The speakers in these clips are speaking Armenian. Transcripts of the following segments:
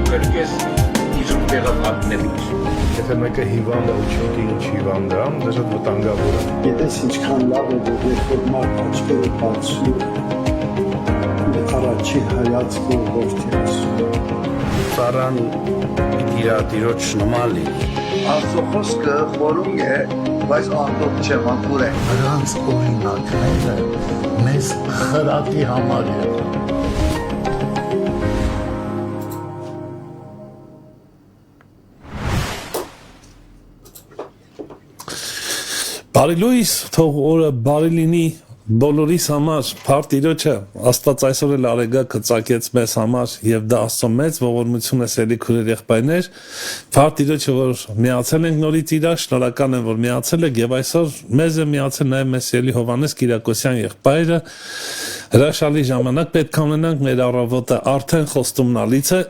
կրկես իզուր տեղը մատնելուց։ Եթե մեկը հիվանդ է ու չգիտի ինչ հիվանդ է, դա շատ վտանգավոր է։ Գիտես ինչքան լավ է, որ երբ որ մարդ աչքերը բացում, առաջի հայացքը ողջի ասում։ Ծառան իր տիրոջ նման լինի։ Աստծո խոսքը խորում է, բայց անդոտ չէ, մաքուր է։ Նրանց օրինակները մեզ խրատի համար է։ Բարի լույս, թող օրը բարի լինի բոլորիս համար, փառք Տիրոջը, Աստված այսօր էլ արեգակը ծագեց մեզ համար եւ դա Աստծո մեծ ողորմություն է սելի քուրեր եղբայրներ, փառք Տիրոջը, որ միացել ենք նորից իրար, շնորհակալ եմ, որ միացել եք եւ այսօր մեզ է միացել նաեւ մեզ սելի Հովհաննես Կիրակոսյան եղբայրը, հրաշալի ժամանակ պետք է ունենանք, մեր առավոտը արդեն խոստումնալից է,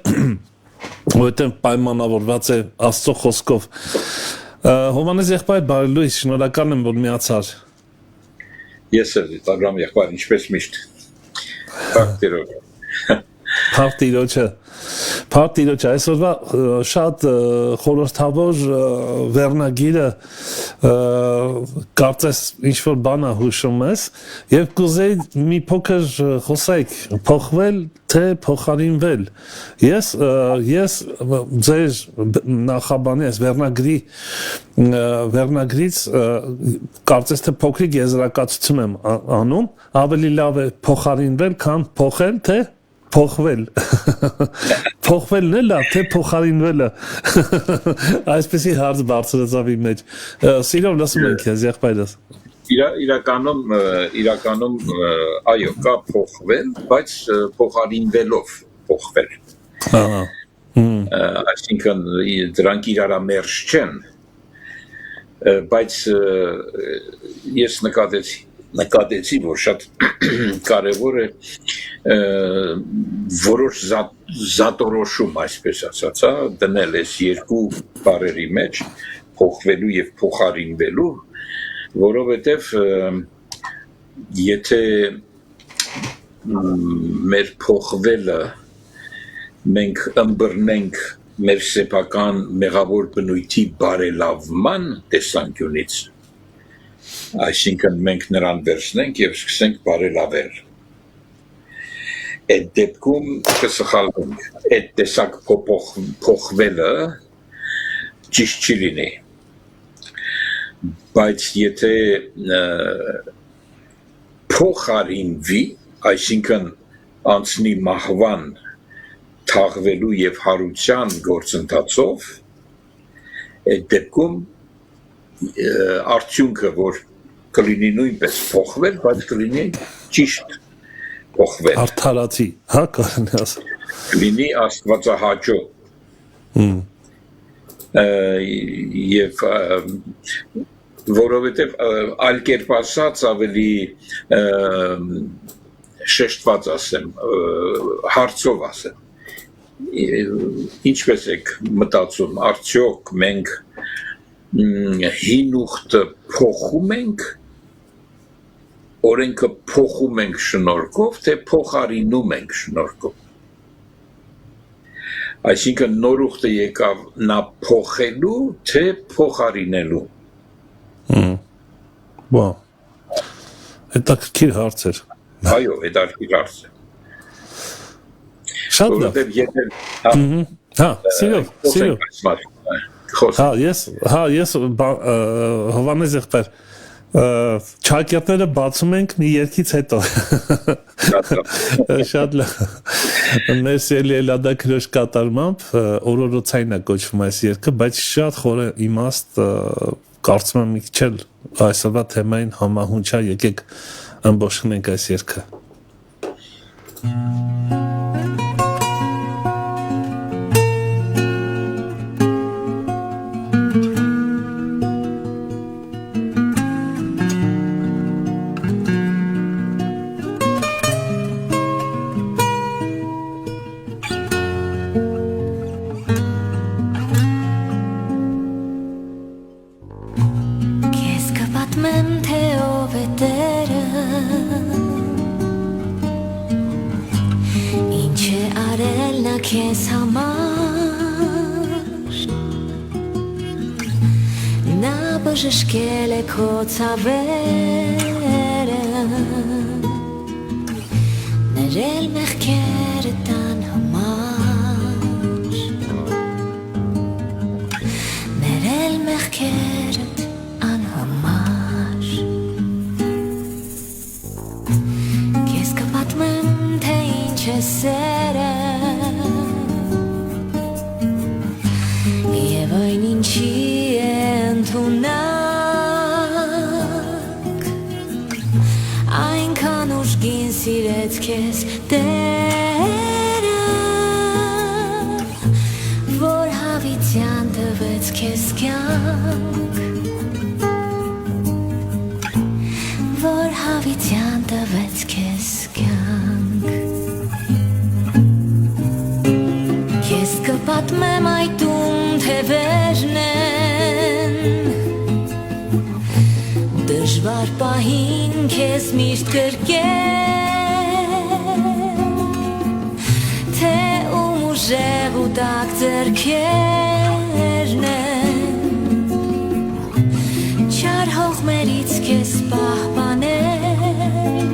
որտեղ պայմանավորված է Աստծո խոսքով։ Հովհաննես եղբայր, բարի լույս, շնորհակալ եմ, որ միացար։ Ես էլ Instagram եղբայր, ինչպես միշտ։ Փառք Տիրոջ։ Փառք Տիրոջը։ Փառք Տիրոջը, այսօրվա շատ խորհրդավոր վերնագիրը կարծես ինչ-որ բան է հուշում ես եւ կուզեի մի փոքր խոսայք փոխվել թե փոխարինվել։ Ես ձեր նախաբանի ես վերնագրից կարծես թե փոքրիկ եզրակացություն եմ անում, ավելի լավ է փոխարինվել, քան փոխել, թե փոխվել։ Փոխվելն է լավ, թե փոխարինվելը։ Այսպեսի հարց բարձրացավ իմ մեջ։ Սիրով լսում ենք քեզ, եղբայրս։ Իրականում այո, կա փոխվել, բայց փոխարինվելով փոխվել։ Ահա։ Այսինքն դրանք իրարամերժ չեն, բայց ես նկատեցի, որ շատ կարևոր է որոշ զատորոշում, այսպես ասած, դնել ես երկու բառերի մեջ, փոխվելու եւ փոխարինվելու, որովհետեւ եթե մեր փոխվելը մենք ըմբռնենք մեր սեփական մեղավոր բնույթի բարելավման տեսանկյունից, այսինքն մենք նրան վերցնենք եւ սկսենք բարելավել։ Այդ դեպքում կսխալվենք, այդ տեսակ փոխվելը ճիշտ չի լինի։ Բայց եթե փոխարինվի, այսինքն անցնի մահվան, թաղվելու եւ հարության գործընթացով, այդ դեպքում արդյունքը, որ կլինի նույնպես փոխվել, բայց կլինի ճիշտ փոխվել։ Արդարացի, հա, կարելի ասել։ Կլինի աստվածահաճո։ Եվ որովհետև այլ կերպ ասած ավելի շեշտված ասեմ, հարցով ասեմ, ինչպես եք մտածում, արդյոք մենք հին ուխտը փոխում ենք, օրենքը փոխում ենք շնորհքով, թե փոխարինում ենք շնորհքով։ Այսինքն նոր ուխտը եկավ նա փոխելու, թե փոխարինելու։ Բա։ Հետաքրքիր հարց էր։ Այո, հետաքրքիր հարց է։ Շատ լավ։ Հա, սիրով։ Ես Հովհաննես եղբայր չակետները բացում ենք մի երկից հետո։ Շատ լավ։ Մեր սիրելի Էլադա քրոջ կատարմամբ օրորոցային է կոչվում այս երգը, բայց շատ խոր է իմաստ, կարծում եմ մի քիչ էլ այսօրվա թեմային համահունչ է, եկեք ըմբոշխնենք այս երգը։ բժշկել է քո ցավերը ներել մեղքերը տան համար ներել մեղքերդ անհամար Քեզ կպատմեմ թե ինչ է սերը Եվ այն ինչի է ընդունակ Այնքան ուժգին սիրեց քեզ Տերը Որ հավիտյան տվեց քեզ կյանք Որ հավիտյան տվեց քեզ կյանք Քեզ կպատմեմ այդ թևերն են Դժվար պահին քեզ միշտ կրկել Թե ում ուժեղ ու տաք ձեռքերն են Չար հողմերից քեզ պահպանել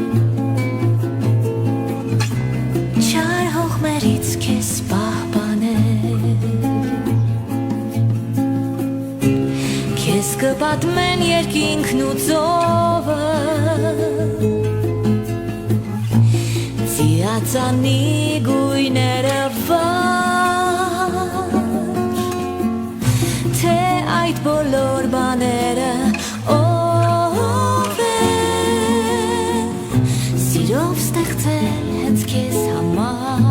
Չար հողմերից քեզ պահպանել Քեզ կպատմեն երկինքն ու ծովը Ծիածանի գույները վար Թե այդ բոլոր բաները ով է Սիրով ստեղծել հենց քեզ համար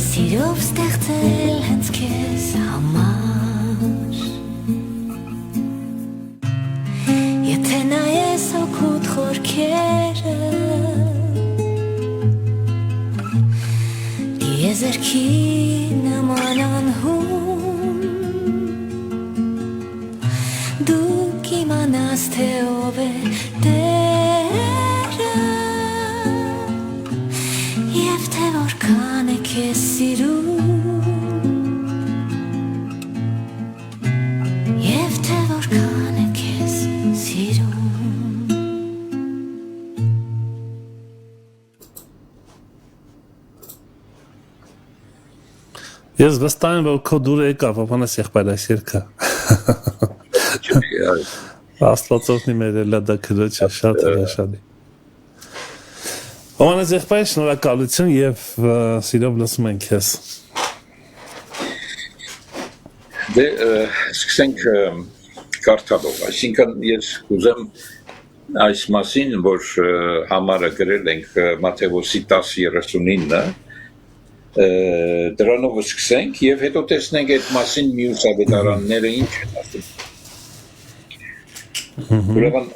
Սիրով ստեղծել հենց քեզ համար Եթե նայես հոգուտ խորքերը Դիեզերքի նման անհուն Դու կիմանաս թե ով է Տերը Եվ թե որքան է քեզ սիրում Եվ թե որքան է քեզ սիրում Ես վստահ եմ, որ քո դուրը եկավ, ապանես եղբայր այս երգը։ Աստվածօրհնի մեր լադա քրոջը շատ հրաշալի։ Ապանես եղբայր շնորհակալություն եւ սիրով լսում ենք քեզ։ Դե սկսենք կարդալով, այսինքն ես կուզեմ այս մասին, որ համարը գրել ենք Մատթեոս 10:39 դրանով սկսենք եւ հետո տեսնենք այդ մասին մյուս ավետարանները ինչ են ասում։ Ուրեմն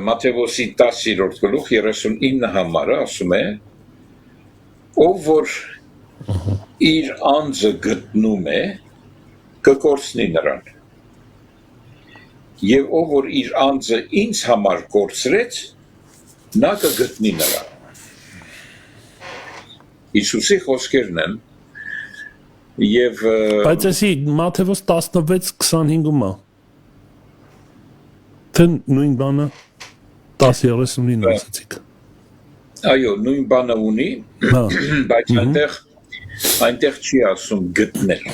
Մատթեոս 10-րդ գլուխ 39 համարը ասում է ով որ իր անձը գտնում է կկորցնի նրան եւ ով որ իր անձը ինձ համար կորցրեց նա կգտնի նրան Իսուսի խոսքերն են եւ Բայց էսի Մատթեոս 16:25-ում է։ Թե նույն բանը 10:39-ին ասացիք։ Այո, նույն բանը ունի, բայց այնտեղ չի ասում գտնել։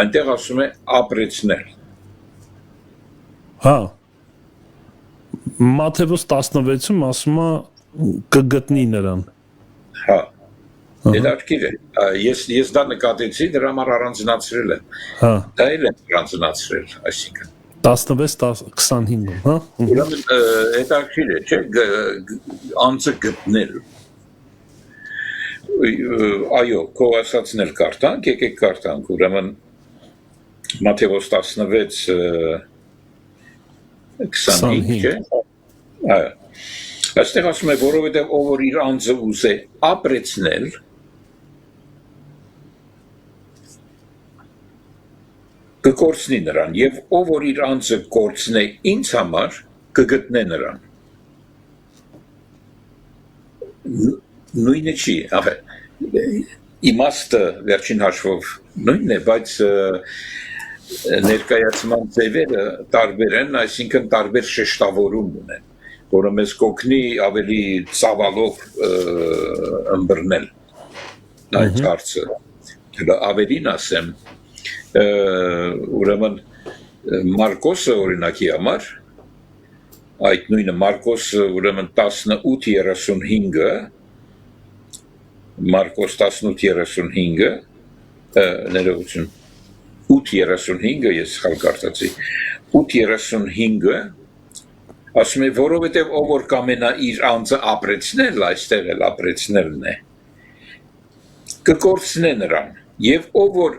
Այնտեղ ասում է ապրեցնել։ Հա։ Մատթեոս 16-ում ասում է կգտնի նրան։ Հա, հետաքրքիր է, ես դա նկատեցի, դրա համար առանձնացրել եմ, դա էլ եմ առանձնացրել, այսինքն 16-25-ում, հա? Ուրեմն հետաքրքիր է, չէ, անձը գտնել, այո, քո ասածն էլ կարդանք, եկեք կարդանք, ուրեմն Մատթեոս 16:25, չէ, այո Այստեղ ասում է, որովհետև ով որ իր անձը ուզե ապրեցնել, կկորցնի նրան, եւ ով որ իր անձը կորցնե ինձ համար, կգտնե նրան։ Նույնը չի, իմաստը վերջին հաշվով նույնն է, բայց ներկայացման ձևերը տարբեր են, այսինքն տարբեր շեշտավորում ունեն, որը մեզ կօգնի ավելի ծավալով ըմբռնել այդ հարցը։ Ավելին ասեմ, ուրեմն Մարկոսը օրինակի համար, այդ նույնը Մարկոսը ուրեմն 18:35-ը, Մարկոս 18:35-ը, ներողություն 8:35-ը ես սխալ կարծացի 8:35-ը ասում է որովհետև ով որ կամենա իր անձը ապրեցնել այստեղ էլ ապրեցնելն է կկորցնե նրան եւ ով որ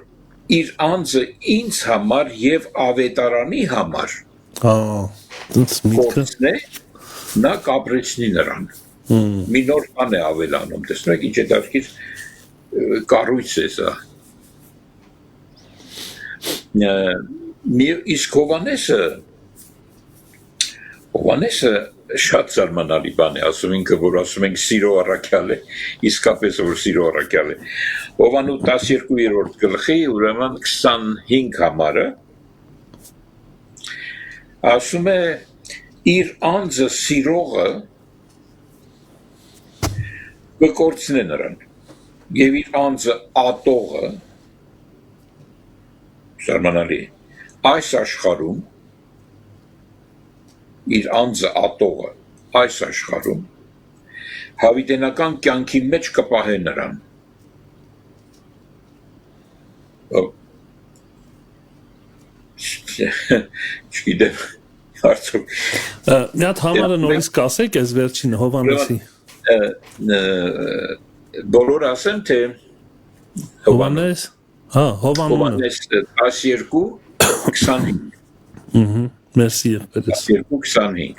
իր անձը ինձ համար եւ ավետարանի համար կորցնե նա կապրեցնի նրան մի նոր բան է ավելանում տեսնում եք ինչ է դարձից կառույց է սա իսկ Հովանեսը շատ զարմանալի բան է ասում ինքը որ ասում ենք սիրո առաքյալ է իսկապես որ սիրո առաքյալ է Հովանու 12-րդ գլխի ուրեմն 25 համարը ասում է իր անձը սիրողը կկորցնե նրան եւ իր անձը ատողը Զարմանալի այս աշխարհում իր անձը ատողը այս աշխարհում հավիտենական կյանքի մեջ կպահե նրան չգիտեմ արդյոք մի հատ համարը նորից կասեք այս վերջինը Հովանեսի բոլոր ասեմ թե Հովանես Հովանես 12:25 Մերսի Պերես 12:25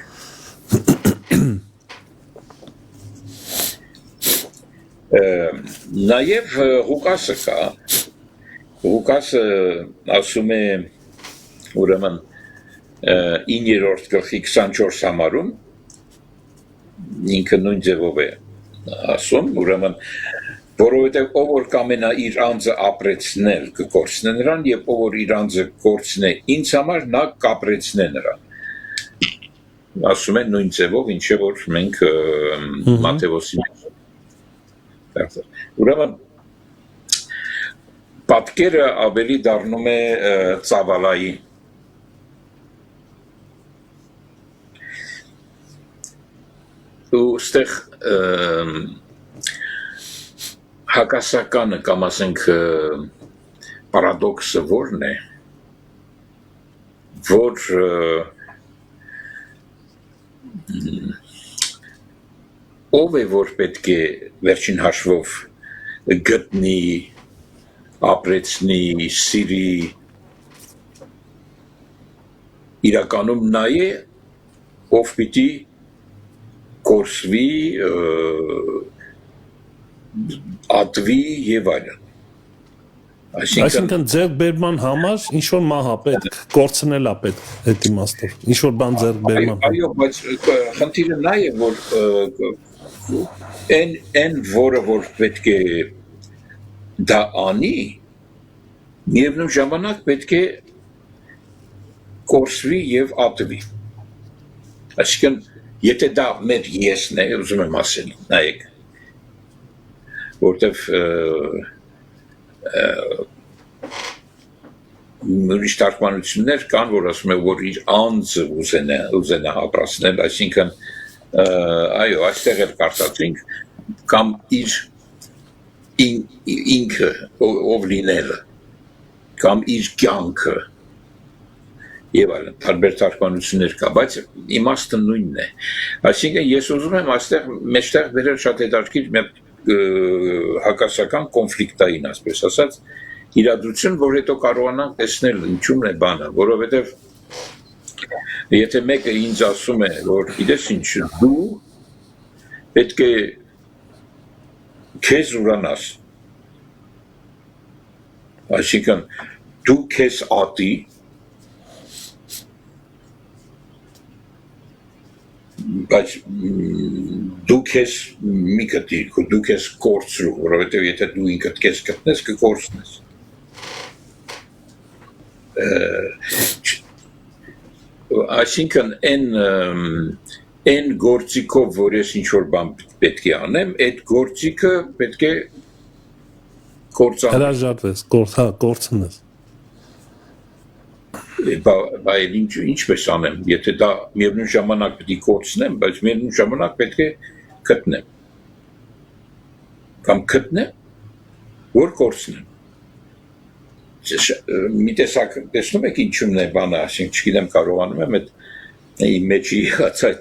Նաև Ղուկասը կա Ղուկասը ասում է ուրեմն 9-րդ գլխի 24 համարում ինքը նույն ձևով է ասում ուրեմն որովհետև ով որ կամենա իր անձը ապրեցնել կկորցնե նրան եւ ով որ իր անձը կորցնե ինձ համար նա կապրեցնե նրան ասում են նույն ձևով ինչը որ մենք Մատթեոսի ուրեմն պատկերը ավելի դառնում է ծավալային ու ստեղ հակասականը կամ ասենք պարադոքսը որն է որ ով է որ պետք է վերջին հաշվով գտնի ապրեցնի սիրի իրականում նա է ով պիտի կորսվի ատվի եւ այլն Այսինքն ձեր բերման համար ինչ որ մահա պետք կորցնելա պետք այդ իմաստով ինչ որ բան ձեր բերման այո բայց խնդիրը նա է որ այն որը որ պետք է դա անի միևնույն ժամանակ պետք է կորսվի եւ ատվի այսինքն եթե դա մեր եսն է ուզում եմ ասել նայեք որտեվ ուրիշ թարգմանություններ կան, որ ասում են, որ իր անձը ուզենա ապրացնել, այսինքն, այո, այստեղ էլ կարծացինք, կամ իր ինքը ով լինելը, կամ իր կյանքը, եւ այլն, տարբեր թարգմանություններ կա, բայց իմաստը նույնն է։ Այսինքն, ես ուզում եմ այստեղ մեջտեղ բերել շատ հետաքրքիր հակասական կոնֆլիկտային, ասպես ասած, իրադրություն, որ հետո կարողանանք տեսնել ինչու՞մն է բանը, որովհետև եթե մեկը ինձ ասում է, որ գիտես ինչ, դու պետք է քեզ ուրանաս, այսինքն դու քեզ ատի, բայց դու քեզ մի գտիր, դու քեզ կորցրու, որովհետև եթե դու ինքդ քեզ գտնես, կկորցնես։ Այսինքն այն գործիքով, որ ես ինչ-որ բան պետք է անեմ, այդ գործիքը պետք է կործանեմ։ Հրաժարվես, կորցնես։ Բայց ինչպես անեմ, եթե դա միևնույն ժամանակ պետք է կորցնեմ, բայց միևնույն ժամանակ պետք է գտնեմ։ Կամ գտնեմ, որ կորցնեմ։ Մի տեսակ տեսնում եք ինչումն է բանը, ասենք չգիտեմ կարողանում եմ այդ իմ մեջի եղած այդ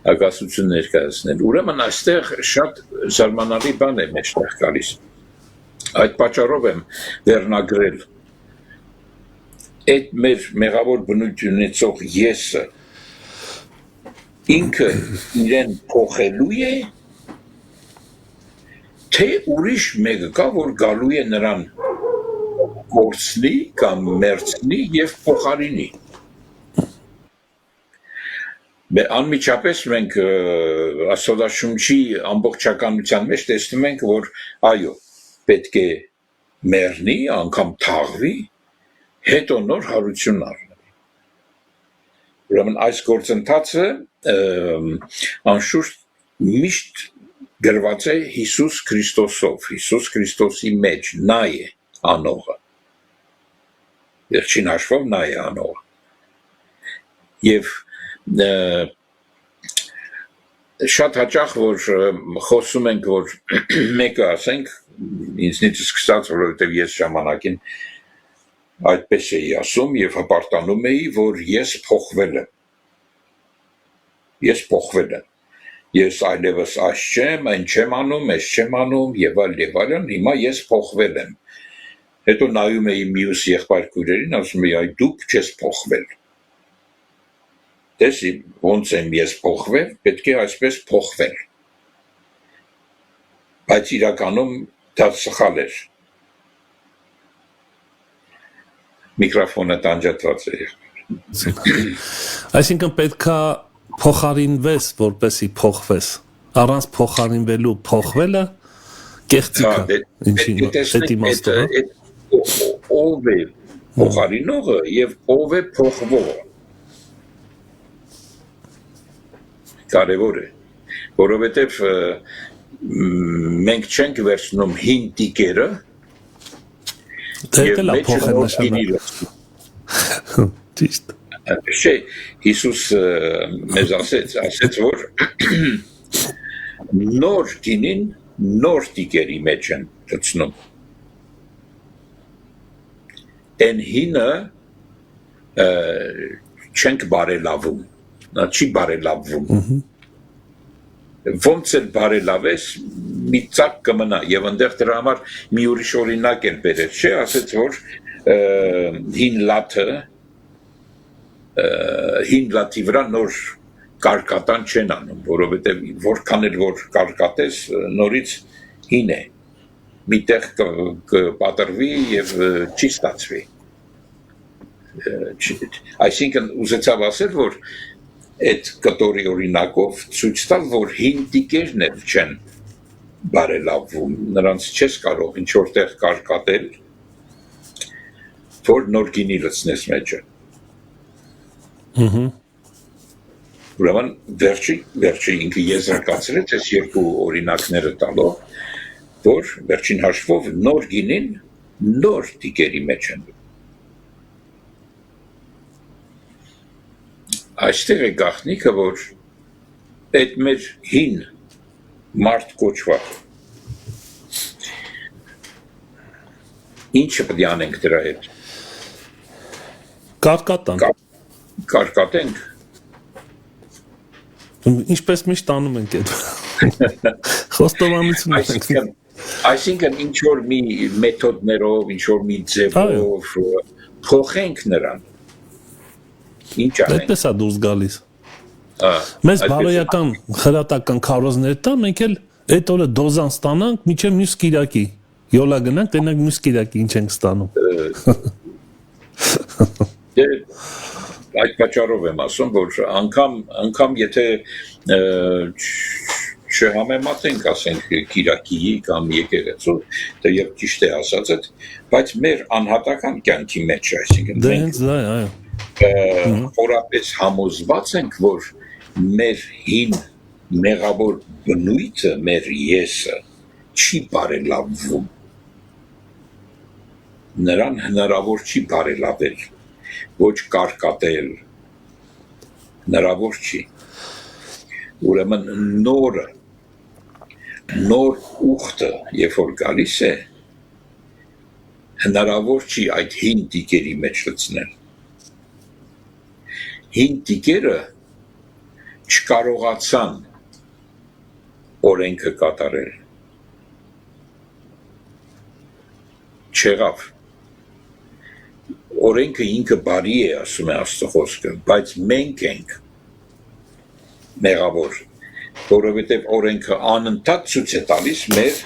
հակասություն ներկայացնել։ Ուրեմն այստեղ շատ զարմանալի բան է մեջտեղ գալիս։ Այդ պատճառով եմ վերնագրել այդ մեր մեղավոր բնույթ ունեցող եսը ինքը իրեն փոխելու է, թե ուրիշ մեկը կա, որ գալու է նրան կորցնի կամ մերցնի և փոխարինի։ Անմիջապես մենք Աստվածաշունչի ամբողջականության մեջ տեսնում ենք, որ այո, պետք է մեռնի, անգամ թաղվի, հետո նոր հարություն առնի։ Ուրեմն այս գործընթացը անշուշտ միշտ գրված է Հիսուս Քրիստոսով, Հիսուս Քրիստոսի մեջ, նա է անողը։ Վերջին հաշվով նա է անողը։ Եվ շատ հաճախ, որ խոսում ենք, որ մեկը ասենք, ինձնից սկսած, որովհետև ես ժամանակին այդպես էի ասում և հպարտանում էի, որ ես փոխվել եմ։ Ես փոխվել եմ։ Ես այլևս այս չեմ, այն չեմ անում, այս չեմ անում և այլն, հիմա ես փոխվել եմ։ Հետո նայում էի մյուս եղբայրքույրերին, ասում էի, այ դուք չես փոխվել։ Տես ոնց եմ ես փոխվել, պետք է այսպես փոխվել։ Բայց իրականում դա սխալ էր։ Միկրոֆոնը տանջատված է։ Այսինքն պետքա փոխարինվես, որպեսի փոխվես։ Առանց փոխարինվելու փոխվելը կեղծիք է։ Ով է փոխարինողը և ով է փոխվողը։ Կարևոր է, որովհետև մենք չենք վերցնում հին տիկերը և մեջը նոր գինի լցնում։ Ճիշտ։ Չէ, Հիսուս մեզ ասեց, որ նոր գինին նոր տիկերի մեջ են լցնում։ Են հինը չենք բարելավում, նա չի բարելավվում։ Ոնց էլ բարելավես, մի ծակ կմնա, և ընդեղ դրա համար մի ուրիշ օրինակ էլ բերեց, չէ, ասեց, որ հին լաթի վրա նոր կարկատան չեն անում, որովհետև որքան էլ որ կարկատես, նորից հին է, միտեղ կպատրվի և չի ստացվի։ Այսինքն ուզեցավ ասել, որ այդ կտորի օրինակով ցույց տալ, որ հին տիկերն էլ չեն բարելավվում, նրանց չես կարող ինչ որտեղ կարկատել, որ նոր գինի լցնես մեջը։ Ուրեմն վերջի ինքը եզրակացրեց այս երկու օրինակները տալով, որ վերջին հաշվով նոր գինին նոր տիկերի մեջ են։ Այստեղ է գաղտնիքը, որ այդ մեր հին մարդ կոչված ինչը պետք է անենք դրա հետ։ Կարկատենք։ Ինչպես միշտ անում ենք այդ խոստովանություն ենք։ Այսինքն ինչ որ մի մեթոդներով, ինչ որ մի ձևով փոխենք նրան։ Ինչ անենք։ Այդպես է դուրս գալիս։ Մեզ բարոյական խրատական քարոզներ տա, մենք էլ այդ օրը դոզան ստանանք, մինչև մյուս կիրակի։ Յոլա գնանք, տենանք մյուս կիրակի ինչ ենք ստանում։ Այդ պատճառով եմ ասում, որ անգամ եթե չհամեմատենք, ասենք, Կիրակիի կամ եկեղեցու, դա եւ ճիշտ է ասած այդ, բայց մեր անհատական կյանքի մեջ, այսինքն Դե հենց դա է, այո։ խորապես համոզված ենք, որ մեր հին մեղավոր բնույթը, մեր եսը չի բարելավվում։ Նրան հնարավոր չի բարելավել, ոչ կարկատել, հնարավոր չի։ Ուրեմն նոր ուխտը, երբ որ գալիս է, հնարավոր չի այդ հին տիկերի մեջ լցնել։ Հին տիկերը չկարողացան օրենքը կատարել։ Չեղավ։ Օրենքը ինքը բարի է, ասում է Աստծո խոսքը, բայց մենք ենք մեղավոր, որովհետև օրենքը անընդհատ ցույց է տալիս մեր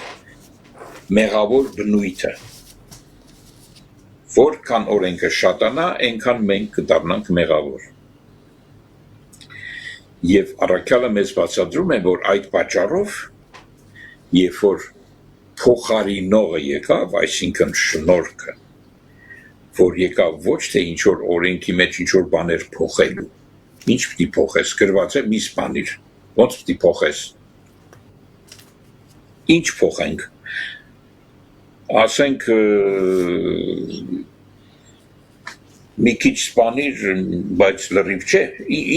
մեղավոր բնույթը։ Որքան օրենքը շատանա, այնքան մենք կդառնանք մեղավոր։ Եվ առաքյալը մեզ բացատրում է, որ այդ պատճառով, երբ որ փոխարինողը եկավ, այսինքն շնորհքը, որ եկավ ոչ թե ինչ որ օրենքի մեջ ինչ որ բաներ փոխելու, ինչ պիտի փոխես, գրված է մի սպանիր, ոնց պիտի փոխես, ինչ փոխենք, ասենք մի քիչ սպանիր, բայց լրիվ չէ,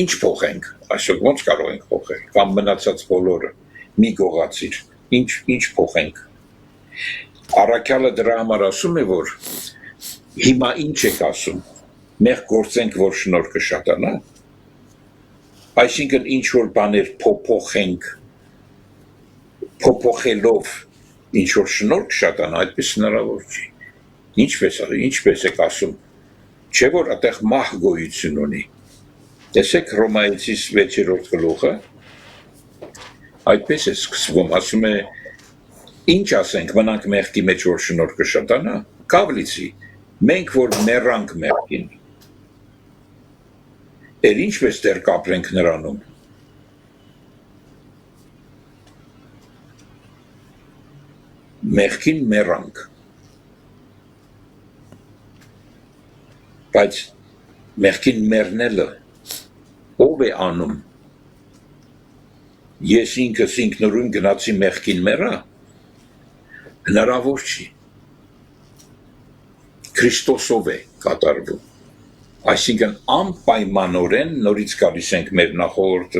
ինչ փոխենք, այսօր ոնց կարող ենք փոխել, կամ մնացած բոլորը, մի գողացիր, ինչ փոխենք, առաքյալը դրա համար ասում է, որ հիմա ինչ եք ասում, մենք գործենք, որ շնորհքը շատանա, այսինքն ինչ որ բաներ փոփոխենք, փոփոխելով ինչ որ շնորհք շատանա, այդպես հնարավոր չի։ Ինչպես եք ասում, չէ որ այդտեղ մահ գոյություն ունի։ Տեսեք Հռոմայեցիս 6-րդ գլուխը, այդպես է սկսվում, ասում է, ինչ ասենք, մնանք մեղքի մեջ որ շնորհքը շատանա, կավլիցի, մենք որ մեռանք մեղքին։ Էր ինչպես դեռ կապրենք նրանում։ Մեղքին մեռանք։ Բայց մեղքին մեռնելը ով է անում։ Ես ինքս ինքնուրույն գնացի մեղքին մեռա։ Հնարավոր չի։ Քրիստոսով է կատարվում։ Այսինքն անպայմանորեն նորից գալիս ենք մեր նախորդ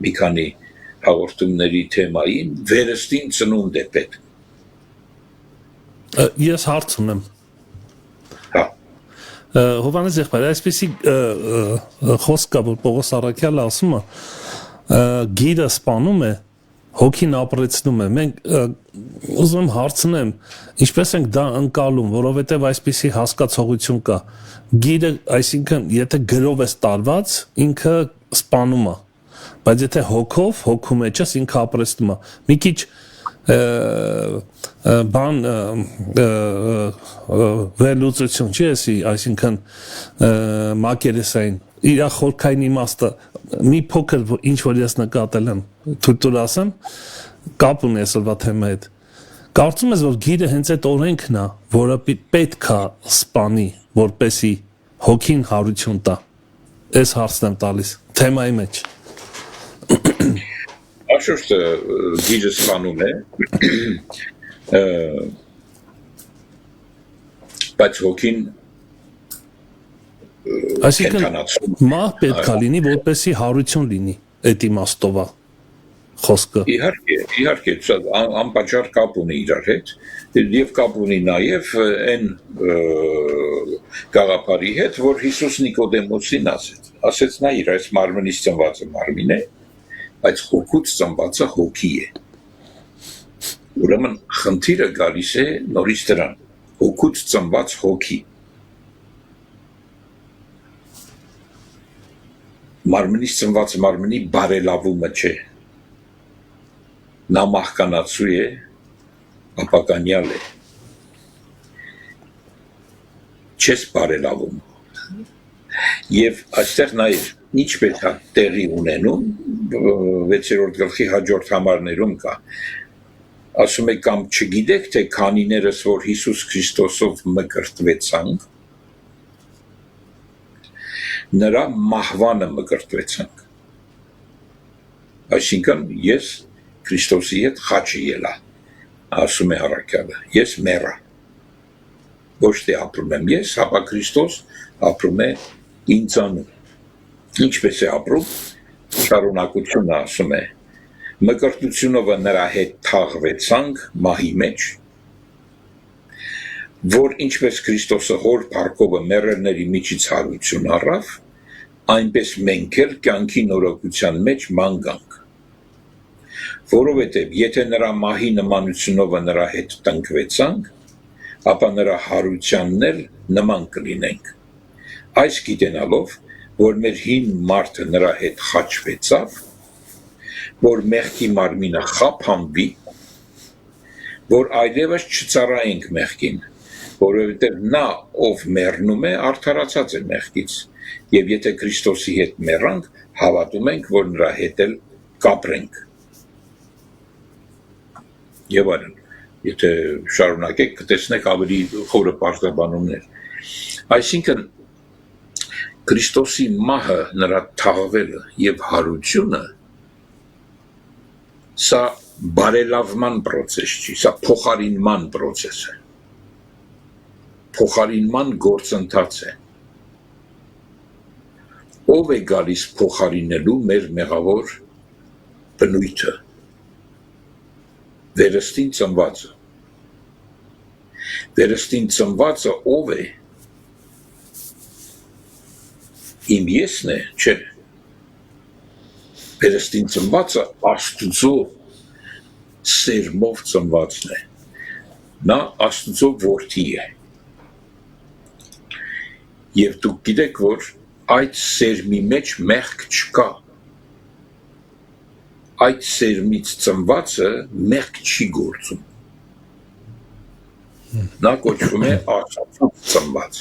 մի քանի հաղորդումների թեմային, վերստին ծնունդ է պետք։ Ես հարց ունեմ։ Հա։ Հովհաննես եղբայր, այսպեսի խոսք կա, որ Պողոս առաքյալը ասում է, գիրը սպանում է, հոգին ապրեցնում է։ Մենք ուզում եմ հարցնեմ, ինչպես ենք դա ընկալում, որովհետև այսպեսի հասկացողություն կա։ Գիրը, այսինքն, եթե գրով է տարված, ինքը սպանում է, բայց եթե հոգով, հոգու մեջ ես, ինքը ապրեցնում է։ Մի քիչ բան վերլուծություն չի էսի, այսինքն մակերեսային, իր խորքային իմաստը, մի փոքր ինչ որ ես նկատել եմ, թույլ ասեմ, կապ ունի այսօրվա թեմայի հետ։ Կարծում ես, որ գիրը հենց այդ օրենքն է, որը պետք է սպանի, որպեսի հոգին հարություն տա։ Այս հարցն եմ տալիս թեմայի մեջ։ Աշուրը գիրը սպանում է, բայց հոգին այսինքն մահ պետք է լինի, որպեսի հարություն լինի, այդ իմաստով է խոսքը։ Իհարկե, անպատճառ կապ ունի իրար հետ, եւ կապ ունի նաեւ այն գաղափարի հետ, որ Հիսուս Նիկոդեմոսին ասեց նա իր այս մարմնից ծնվածը մարմին է, բայց հոգուց ծնվածը հոգի է։ Ուրեմն խնդիրը գալիս է նորից դրան, հոգուց ծնված հոգի։ Մարմնից ծնված մարմնի բարելավումը չէ։ Նա մահկանացու է, ապականյալ է։ Չես բարելավում։ Եվ այստեղ նաև ինչպես է տեղի ունենում 6-րդ գլխի հաջորդ համարներում կա ասում է կամ չգիտեք թե քանիներս որ Հիսուս Քրիստոսով մկրտվեցանք նրա մահվանը մկրտվեցանք այսինքն ես Քրիստոսի հետ խաչի ելա ասում է առաքյալը ես մեռա ոչ թե ապրում եմ ես հապա Քրիստոս ապրում է ինձանում ինչպես է ապրում շարունակությունը ասում է մկրտությունով նրա հետ թաղվեցանք մահի մեջ որ ինչպես Քրիստոսը հոր փառքովը մեռելների միջից հարություն առավ այնպես մենք էլ կյանքի նորոգության մեջ ման գանք որովհետև եթե նրա մահի նմանությունով նրա հետ տնկվեցանք ապա նրա հարությանն էլ նման կլինենք այս գիտենալով որ մեր հին մարդը նրա հետ խաչվեցավ որ մեղքի մարմինը խափանվի որ այլևս չծառայենք մեղքին որովհետև նա ով մեռնում է արդարացած է մեղքից եւ եթե Քրիստոսի հետ մեռանք հավատում ենք որ նրա հետ էլ կապրենք եւ այլն եթե շարունակեք կտեսնեք ավելի խորը պարզաբանումներ այսինքն Քրիստոսի մահը նրա թաղվելը եւ հարությունը սա բարելավման process չի, սա փոխարինման process է, փոխարինման գործընթաց է, ով է գալիս փոխարինելու մեր մեղավոր բնույթը, վերստին ծնվածը ով է, իմ եսն է, չէ, վերստին ծնվածը Աստծո սերմով ծնվածն է, նա Աստծո որդի է, և դուք գիտեք, որ այդ սերմի մեջ մեղք չկա, այդ սերմից ծնվածը մեղք չի գործում, նա կոչվում է Աստծուց ծնված,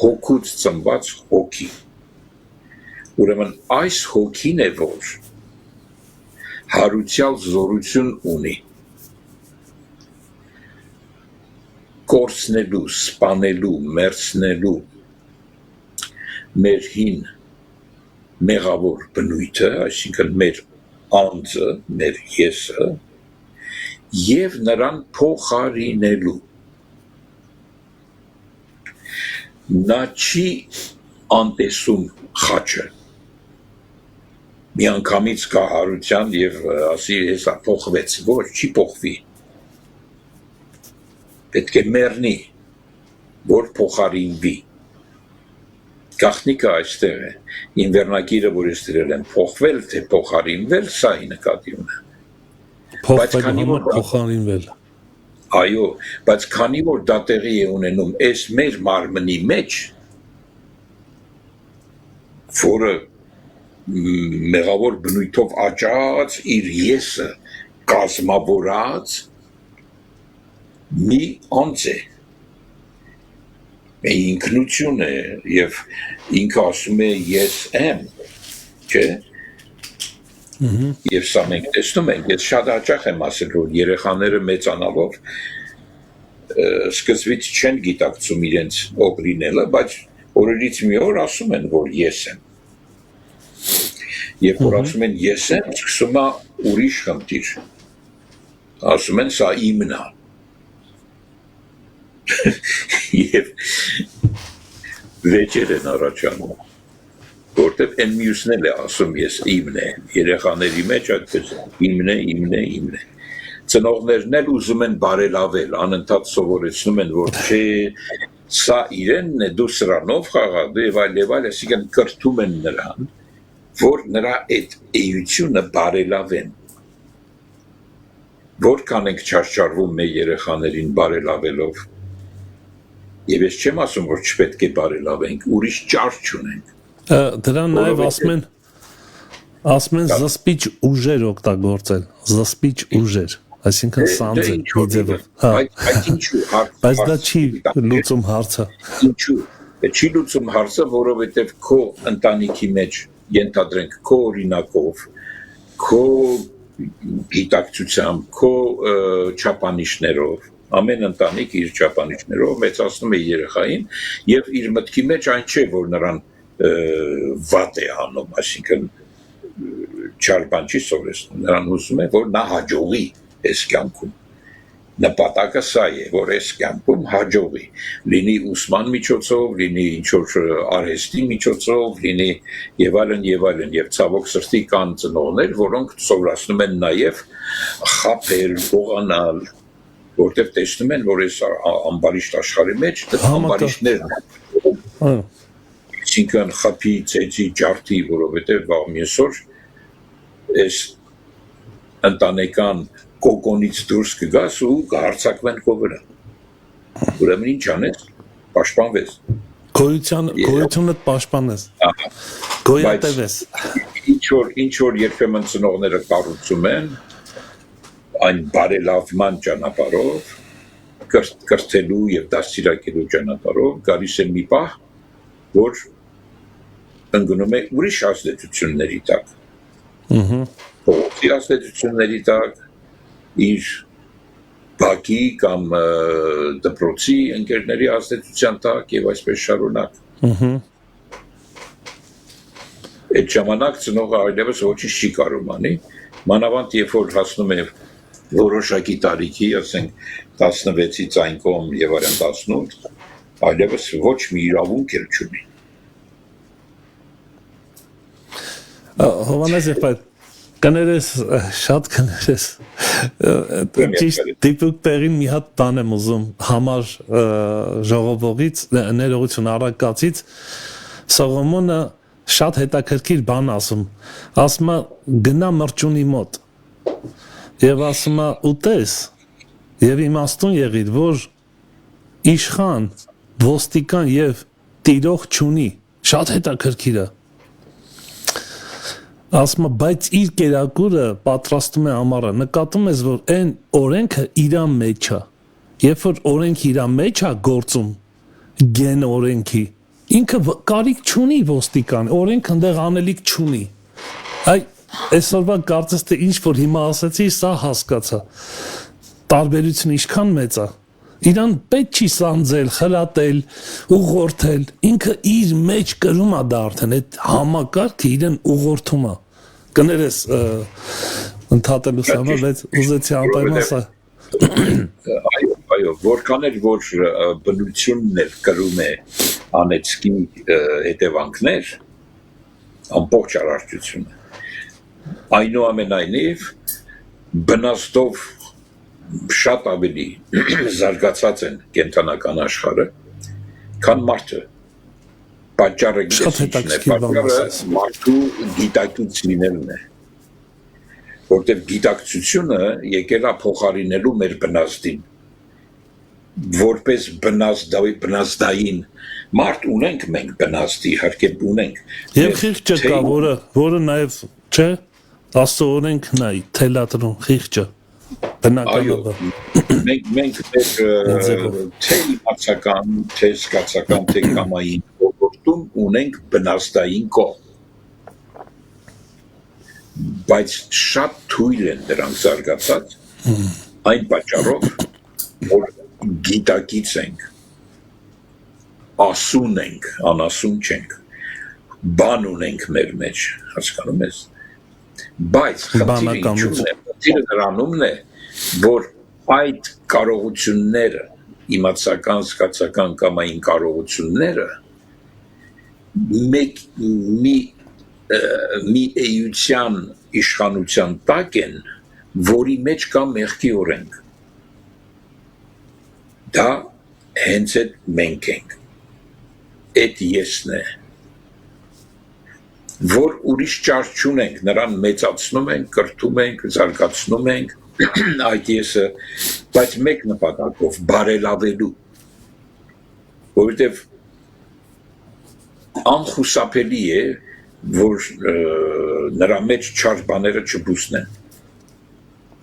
հոգուց ծնված հոգի, ուրեմն այս հոգին է, որ հարուցյալ զորություն ունի, կորցնելու, սպանելու, մերցնելու մեր հին մեղավոր բնույթը, այսինքն մեր անձը, մեր եսը, և նրան փոխարինելու։ Նա չի անտեսում խաչը, մի անգամից կա հարության և ասի հեսա փոխվեց, ոչ, չի փոխվի, պետք է մեռնի, որ փոխարինվի, գաղտնիքը այստեղ է, իմ վերնագիրը, որ ես դրել եմ, փոխվել, թե փոխարինվել, սա ի նկատի ունը, փոխարինվել, այո, բայց քանի որ դա տեղի է ունենում այս մեր մարմնի մեջ, որը մեղավոր բնույթով աճած իր եսը կազմավորած մի անձ է, ինքնություն է և ինքը ասում է ես եմ, չէ, և սա մենք տեսնում ենք, ես շատ հաճախ եմ ասել, որ երեխաները մեծանալով սկզբից չեն գիտակցում իրենց ով լինելը, բայց օրերից մի օր ասում են, որ ես եմ, և որ ասում են ես եմ, սկսում է ուրիշ խնդիր, ասում են սա իմն է, և վեճեր են առաջանում, որտև են մյուսն էլ է ասում ես իմն է, երեխաների մեջ այդպես իմն է, ծնողներն էլ ուզում են բարելավել, անընդհատ սովորեցնում են, որ չէ, սա իրենն է, դու սրանով խաղա, դու և այլ, այսինքն կրթում են նրան, որ նրա այդ էությունը բարելավեն, որքան ենք չարչարվում մեր երեխաներին բարելավելով, և ես չեմ ասում, որ չպետք է բարելավենք, ուրիշ ճար չունենք, դրան նաև ասում են զսպիչ ուժեր օգտագործել, զսպիչ ուժեր, այսինքն սանձը մի ձևով, բայց դա չի լուծում հարցը, Չի լուծում հարցը, որովհետև քո ընտանիքի մեջ ենթադրենք քո օրինակով, քո գիտակցությամբ, քո չափանիշներով, ամեն ընտանիք իր չափանիշներով մեծացնում է երեխային եւ իր մտքի մեջ այն չէ, որ նրան վատ է անում, այսինքն չար բան չի սովորեցնում, նրան ուզում է, որ նա հաջողի այս կյանքում։ Նպատակը սա է, որ այս կյանքում հաջողի, լինի ուսման միջոցով, լինի ինչ-որ արհեստի միջոցով, լինի եւ այլն, եւ ցավոք սրտի կան ծնողներ, որոնք սովորացնում են նաեւ խաբել, գողանալ, որտեղ տեսնում են, որ այս ամբարիշտ աշխարհի մեջ ամբարիշտներն են, այսինքն խփի, ծեծի, ջարդի, որովհետեւ վաղ մյուսօր այս ընտանեկան կոկոնից դուրս կգաս ու կհարցակվեն քո վրա։ Ուրեմն ինչ անես, պաշտպանվես։ Գոյությունը պաշտպանես։ Գոյատևես։ Ինչ որ երբեմն ծնողները կառուցում են այն բարելավման ճանապարհով, կրթելու եւ դաստիարակելու ճանապարհով, գալիս է մի պահ, որ ընկնում է ուրիշ ազդեցությունների տակ։ Փոխի ազդեցությունների տակ իր բակի կամ դպրոցի ընկերների ազդեցության տակ եւ այսպես շարունակ։ Այդ ժամանակ ծնողը այլևս ոչինչ չի կարող անի, մանավանդ երբ որ հասնում է որոշակի տարիքի, ասենք 16-ից այն կողմ եւ այլն 18, այլևս ոչ մի իրավունք էլ չունի։ Հովանես եղբայր, կներես, շատ կներես, ճիշտ դիպուկ տեղին մի հատ բան եմ ուզում համար ժողովողից, ներողություն առակացից, Սողոմոնը շատ հետաքրքիր բան ասում է գնա մրջունի մոտ եւ ասում է ուտես եւ իմաստուն եղիր, որ իշխան, ոստիկան եւ տիրող չունի, շատ հետաքրքիր է։ Ասում է, բայց իր կերակուրը պատրաստում է ամառը, նկատում ես, որ այն օրենքը իրան մեջ է, երբ որ օրենքը իրան մեջ է գործում, գեն օրենքի, ինքը կարիք չունի ոստիկան, օրենքը ընդեղ անելիք չունի, այսօրվա կարծես թե ինչ որ հիմա ասեցի, սա հասկացա, տարբերությունը ինչքան մեծ է, իրան պետք չի սանձել, խրատել, ուղղորդել, ինքը իր մեջ կրում է դա արդեն, այդ համակարգը իրեն ուղղորդում է, կներես ընդհատելու համար, բայց ուզեցի անպայման սա։ Այո, որքան էլ որ բնությունն էլ կրում է անեծքի հետևանքներ, ամբողջ արարչությունը, այնուամենայնիվ բնաստով շատ ավելի զարգացած են կենթանական աշխարհը, քան մարդը։ Պատճառը մարդու գիտակից լինելն է, որտեղ գիտակցությունը եկել է փոխարինելու մեր բնազդին, որպես բնազդային մարդ ունենք մենք բնազդի, իհարկե ունենք։ Եվ խիղճը կա, որը նաև չէ, Աստծո օրենքն է թելադրում խիղճը։ Այո, մենք թե իմացական, թե զգացական, թե կամային ոլորտում ունենք բնազդային կողմ, բայց շատ թույլ են դրանք զարգացած, այն պատճառով, որ գիտակից ենք, ասուն ենք, անասուն չենք, բան ունենք մեր մեջ, հասկանում ես, բայց խնդիրը նրանումն է, որ այդ կարողությունները, իմացական, զգացական կամային կարողությունները մի էության իշխանության տակ են, որի մեջ կա մեղքի օրենք։ Դա հենց այդ մենք ենք, այդ եսն է, որ ուրիշ ճար չունենք, նրան մեծացնում ենք, կրթում ենք, զարգացնում ենք, այդ եսը, բայց մեկ նպատակով բարելավելու, որովհետև անխուսափելի է, որ նրա մեջ չար բաները չբուսնեն։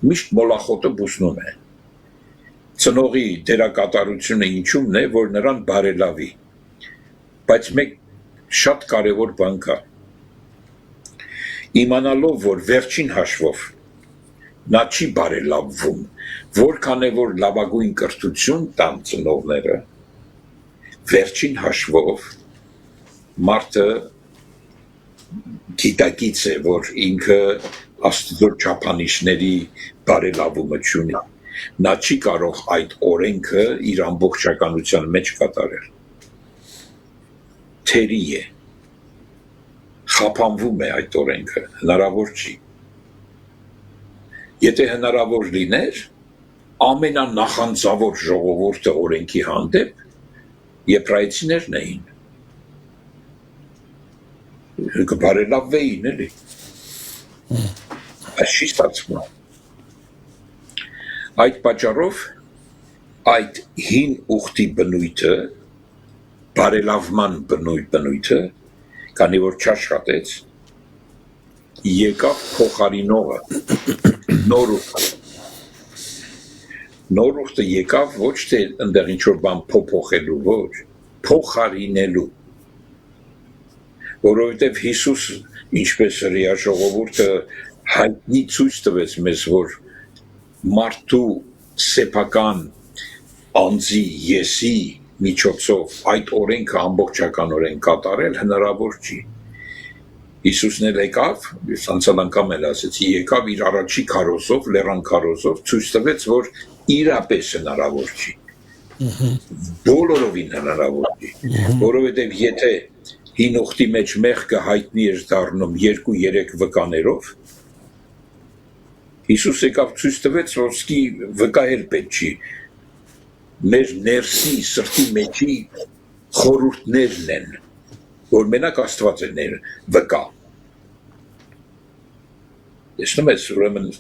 Միշտ մոլախոտը բուսնում է։ Ծնողի դերակատարությունը ինչումն է, որ նրան բարելավի։ Բայց մեկ շատ կարևոր բան կա։ Իմանալով, որ վերջին հաշվով նա չի բարելավվում, որքան է որ լավագույն կրթություն տան ծնողները, վերջին հաշվով մարդը գիտակից է, որ ինքը Աստծո չափանիշների բարելավումը չունի։ Նա չի կարող այդ օրենքը իր ամբողջականության մեջ կատարել։ Թերի է, խափանվում է այդ օրենքը, հնարավոր չի։ Եթե հնարավոր լիներ, ամենանախանձավոր ժողովուրդը օրենքի հանդեպ եբրայեցիներն էին։ Կբարելավվեին, էլի։ Այս չի ստացվում։ Այդ պատճառով այդ հին ուխտի բնույթը, բարելավման բնույթը, քանի որ չաշխատեց, եկավ փոխարինողը, նոր ուխտ։ Նոր ուխտը եկավ ոչ թե ընդեղ ինչ-որ բան փոփոխելու, ոչ, փոխարինելու։ Որովհետև Հիսուս, ինչպես հրեա ժողովուրդը հայտնի ցույց տվեց մեզ, որ մարդու սեփական անձի եսի միջոցով այդ օրենքը ամբողջականորեն կատարել հնարավոր չի։ Հիսուսն էլ եկավ, անցյալ անգամ էլ ասեցի, եկավ իր առաջի քարոզով, լեռան քարոզով, ցույց տվեց, որ իրապես հնարավոր չի։ Բոլորովին հնարավոր չի, որովհետև եթե հին ուխտի մեջ մեղքը հայտնի էր դառնում 2-3 վկաներով, Հիսուս եկավ ցույց տվեց, որ սկի վկայել պետք չի, մեր ներսի, սրտի մեջի խորհուրդներն են, որ մենակ Աստված է վկա։ Տեսնում ես, ուրեմն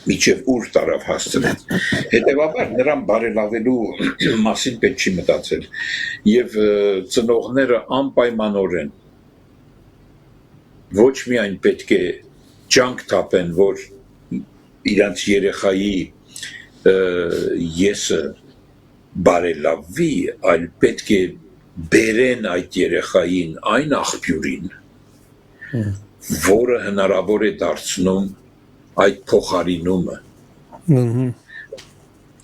միջև ուր տարավ հասցրեց։ Հետևաբար նրան բարելավելու մասին պետք չի մտածել։ Եվ ծնողները անպայմանորեն ոչ միայն պետք է ջանք թափեն, որ իրանց երեխայի եսը բարելավվի, այլ պետք է բերեն այդ երեխային այն աղբյուրին, որը հնարավոր է դարձնում այդ փոխարինումը,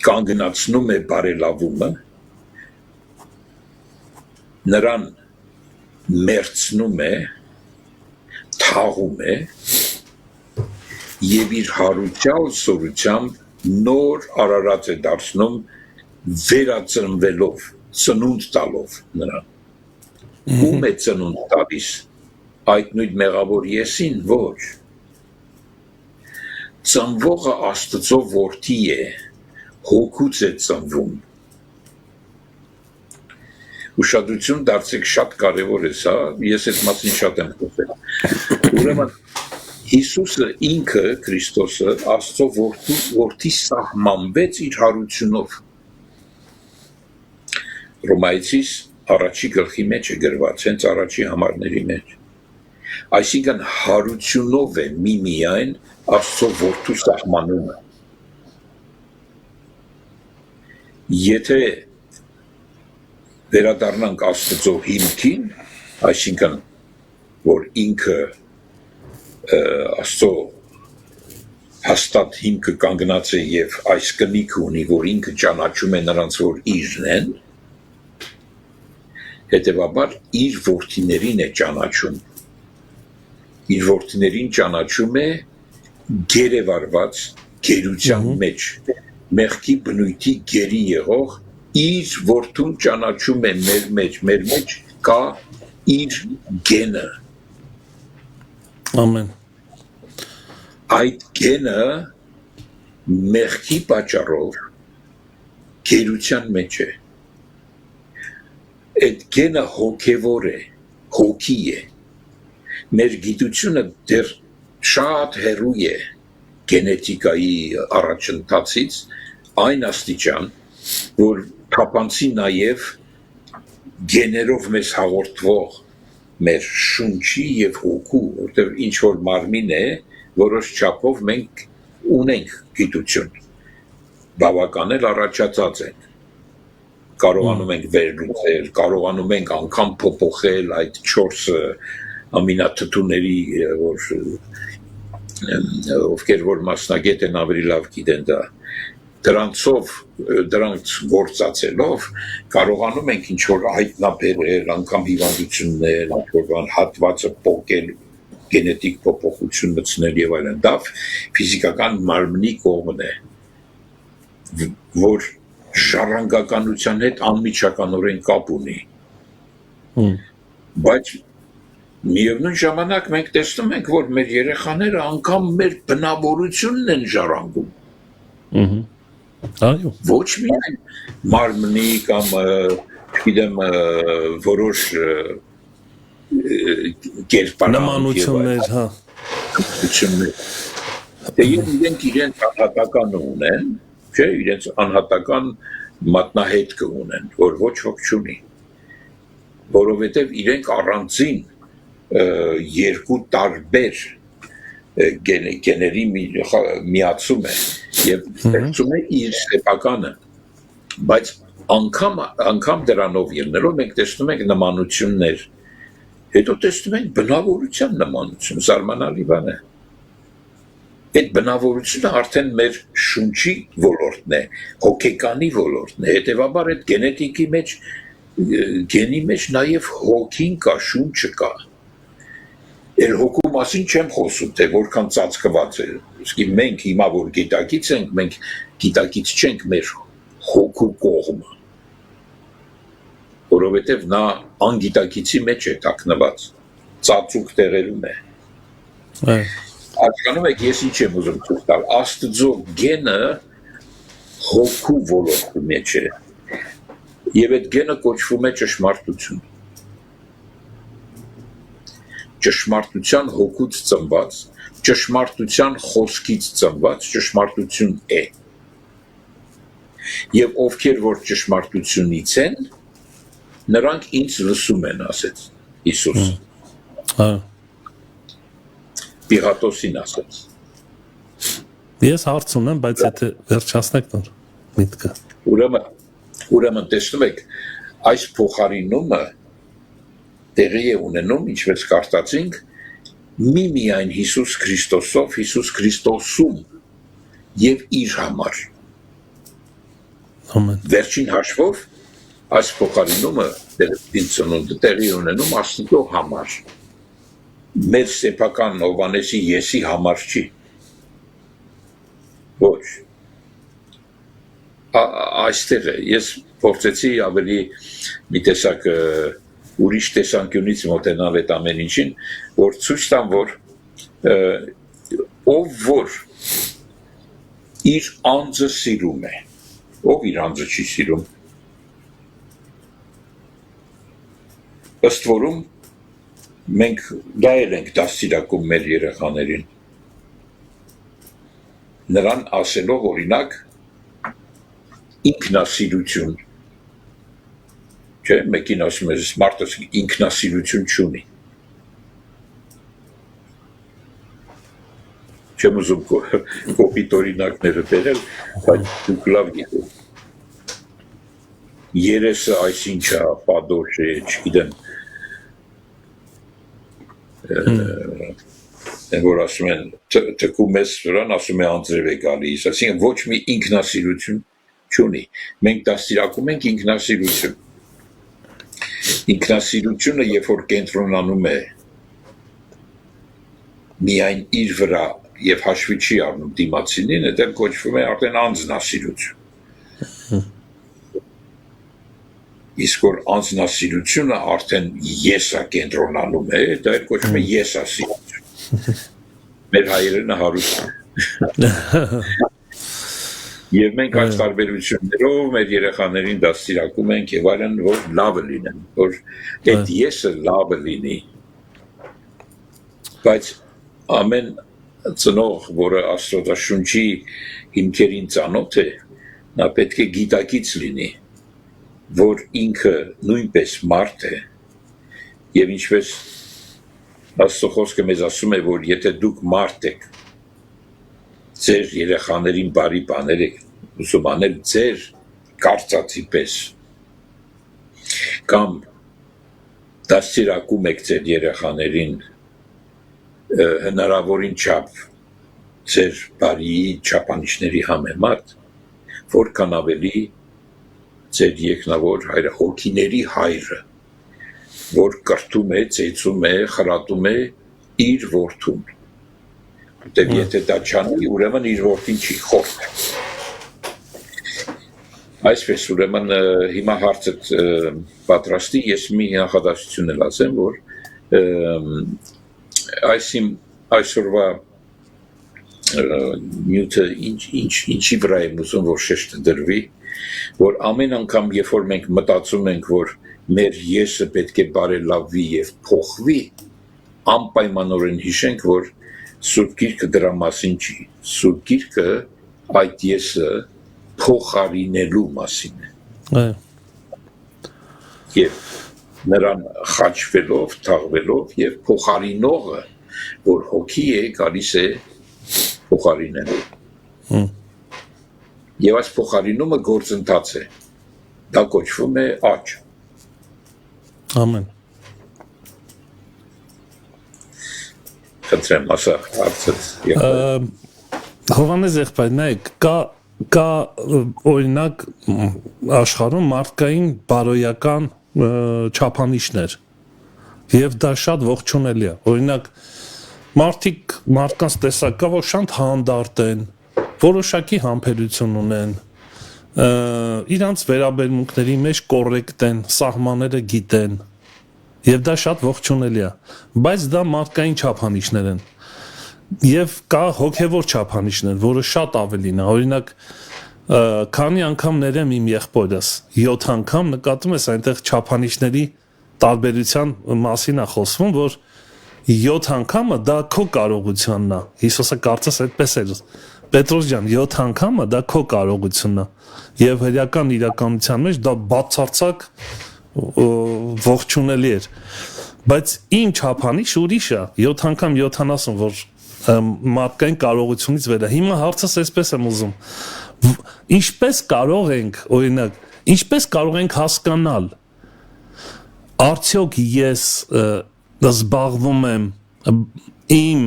կանգնացնում է բարելավումը, նրան մերցնում է, թաղում է եւ իր հարուցյալ սորությամբ նոր արարած է դարձնում վերածնվելով, ծնունդ տալով նրան։ Ում է ծնունդ տալիս այդ նույն մեղավոր եսին, ոչ։ Ծնվողը Աստծո որդի է, հոգուց է ծնվում։ Ուշադրություն դարձեք, շատ կարևոր է սա, ես այդ մասին շատ եմ խոսել։ Ուրեմն Հիսուսը ինքը, Քրիստոսը, Աստծո որդի սահմանվեց իր հարությունով։ Ռոմայացիս առաջի գլխի մեջ է գրված, հենց առաջի համարների մեջ։ Այսինքն հարությունով է միմիայն Աստծո որդու սահմանումը։ Եթե վերադառնանք Աստծո հիմքին, այսինքն որ ինքը Աստծո հաստատ հիմքը կանգնած է եւ այս կնիքը ունի, որ ինքը ճանաչում է նրանց, որ իրն են, հետեւաբար իր որդիներին է ճանաչում, իր որդիներին ճանաչում է գերեվարված գերության մեջ, մեղքի բնույթի գերի եղող իր որդուն ճանաչում է մեր մեջ կա իր գենը։ Ամեն։ Այդ գենը մեղքի պատճառով գերության մեջ է։ Այդ գենը հոգևոր է, հոգի է։ Մեր գիտությունը դեռ շատ հեռու է գենետիկայի առաջընթացից այն աստիճան, որ թափանցի նաև գեներով մեզ հաղորդվող մեր շունչի եւ հոգու, որտեղ ինչ որ մարմին է, որոշ չափով մենք ունենք գիտություն, բավական էլ առաջացած ենք, կարողանում ենք վերլուծել, կարողանում ենք անգամ փոփոխել այդ 4 ամինաթթուների, որ ովքեր որ մասնագետ են ավելի լավ գիտեն դա, դրանց գործածելով կարողանում ենք ինչ-որ հայտնաբերել, անգամ հիվանդություններ, ինչ-որ հատվածը պոկել, գենետիկ փոփոխություն մտցնել եւ այլն, դա ֆիզիկական մարմնի կողմն է, որ ժառանգականության հետ անմիջականորեն կապ ունի, բայց միևնույն ժամանակ մենք տեսնում ենք, որ մեր երեխաները անգամ մեր բնավորությունն են ժառանգում, այո, ոչ միայն մարմնի կամ գիտեմ որոշ նմանություններ, հա, իրենք իրենց անհատական ունեն, չէ, իրենց անհատական մատնահետք ունեն, որ ոչ ոք չունի, որովհետև իրենք առանձին երկու տարբեր գեների միացում է եւ ստեղծում է իր սեփականը, բայց անգամ դրանով ելնելով մենք տեսնում ենք նմանություններ, հետո տեսնում ենք բնավորության նմանություն, զարմանալի բան է։ Այդ բնավորությունը արդեն մեր շունչի ոլորտն է, հոգեկանի ոլորտն է, հետևաբար այդ գենետիկի մեջ, գենի մեջ նաև հոգին կա, շունչը կա։ Էլ հոգու մասին չեմ խոսում, թե որքան ծածկված է, իսկ մենք հիմա որ գիտակից ենք, մենք գիտակից չենք մեր հոգու կողմը, որովհետև նա անգիտակիցի մեջ է տակնված, ծածուկ տեղերում է։ Հասկանում եք, ես ինչ եմ ուզում ցույց տալ, Աստծո գենը հոգու ոլորտի մեջ է, եւ այդ գենը կոչվում է ճշմարտություն։ Ճշմարտության հոգուց ծնված, ճշմարտության խոսքից ծնված ճշմարտություն է։ Եվ ովքեր որ ճշմարտությունից են, նրանք ինձ լսում են, ասեց Հիսուս։ Պիղատոսին ասեց։ Ես հարց ունեմ, բայց եթե վերջացնեք նոր միտքը։ Ուրեմն տեսնում եք, այս փոխարինումը տեղի է ունենում, ինչպես կարդացինք, միայն Հիսուս Քրիստոսով, Հիսուս Քրիստոսում եւ իր համար։ Ամեն։ Վերջին հաշվով այս փոխարինումը տեղի ունենում Աստծո համար։ Մեր սեփական Հովհաննեսի եսի համար չի։ Ոչ։ Այստեղ է, ես փորձեցի ավելի մի տեսակ ուրիշ տեսանկյունից մոտենալ այդ ամեն ինչին, որ ցույց տամ, որ ով որ իր անձը սիրում է, ով իր անձը չի սիրում, ըստ որում մենք դա ենք դաստիարակում մեր երեխաներին, նրան ասելով օրինակ ինքնասիրություն, չէ, մեկին ասում ես մարդը ինքնասիրություն չունի, չեմ ուզում կոպիտ օրինակները բերել, բայց դուք լավ գիտեք, երեսը այսինչ է, պադոշ է, չգիտեմ, որ ասում են թքում ես վրան, ասում է անձրև է գալիս, այսինքն ոչ մի ինքնասիրություն չունի, մենք դաստիարակում ենք ինքնասիրություն, ինքնասիրությունը երբ որ կենտրոնանում է միայն իր վրա եւ հաշվի չի առնում դիմացինին, դա կոչվում է արդեն անձնասիրություն։ Իսկ որ անձնասիրությունը արդեն եսա կենտրոնանում է, դա կոչվում է եսասիրություն։ Մեր հայերենը հարուստ է։ Եվ մենք այս տարբերություններով մեր երեխաներին դաստիարակում ենք եւ այլն, որ լավը լինեն, որ այդ եսը լավը լինի։ Բայց ամեն ծնող, որը Աստվածաշունչի հիմքերին ծանոթ է, նա պետք է գիտակից լինի, որ ինքը նույնպես մարդ է, եւ ինչպես Աստծո խոսքը մեզ ասում է, որ եթե դուք մարդ եք, ձեր երեխաներին բարի բաներ եք ուզում անել ձեր կարծածի պես, կամ դաստիարակում եք ձեր երեխաներին հնարավորին չափ ձեր բարիի չափանիշների համեմատ, որքան ավելի ձեր երկնավոր հայրը, հոգիների հայրը, որ կրթում է, ծեծում է, խրատում է իր որդուն։ Որտեւ եթե դա չանի, ուրեմն իր որդին չի խորտ։ Այսպես ուրեմն հիմա հարցը պատրաստի, ես մի նախադասություն էլ ասեմ, որ այսօրվա նյութը ինչի վրա եմ ուզում, որ շեշտը դրվի, որ ամեն անգամ, երբ որ մենք մտածում ենք, որ մեր եսը պետք է բարելավվի եւ փոխվի, անպայմանորեն հիշենք, որ Սուրբ Գիրքը դրա մասին չի։ Սուրբ Գիրքը այդ եսը փոխարինելու մասին է։ Եվ նրան խաչվելով, թաղվելով եւ փոխարինողը, որ հոգի է, գալիս է փոխարինելու։ Եվ այս փոխարինումը գործընթաց է։ Դա կոչվում է աճ։ Ամեն։ Խնդրեմ, ասա, հարցս։ Հովանես եղբայր, նայեք, կա օրինակ աշխարհում մարդկային բարոյական չափանիշներ եւ դա շատ ողջունելի է։ Օրինակ մարդկանց տեսակ կա, որ շատ հանդարտ են, որոշակի համբերություն ունեն, իրանց վերաբերմունքների մեջ կոռեկտ են, սահմանները գիտեն, եւ դա շատ ողջունելի է, բայց դա մարդկային չափանիշներ են։ Եվ կա հոգևոր չափանիշներ, որը շատ ավելին է, օրինակ քանի անգամ ներեմ իմ եղբորս, 7 անգամ նկատում ես այնտեղ չափանիշների տարբերության մասին է խոսվում, որ 7 անգամը դա քո կարողությունն է։ Հիսուսը կարծես այդպես էր։ Պետրոս ջան, 7 անգամը դա քո կարողությունն է։ Եվ հերական իրականության մեջ դա բացարձակ ողջունելի էր։ Բայց իմ չափանիշ ուրիշ է, 7 անգամ 70, որ մարդկային կարողությունից վեր է։ Հիմա հարցս այսպես եմ ուզում։ Ինչպես կարող ենք, օրինակ, ինչպես կարող ենք հասկանալ, արդյոք ես զբաղվում եմ իմ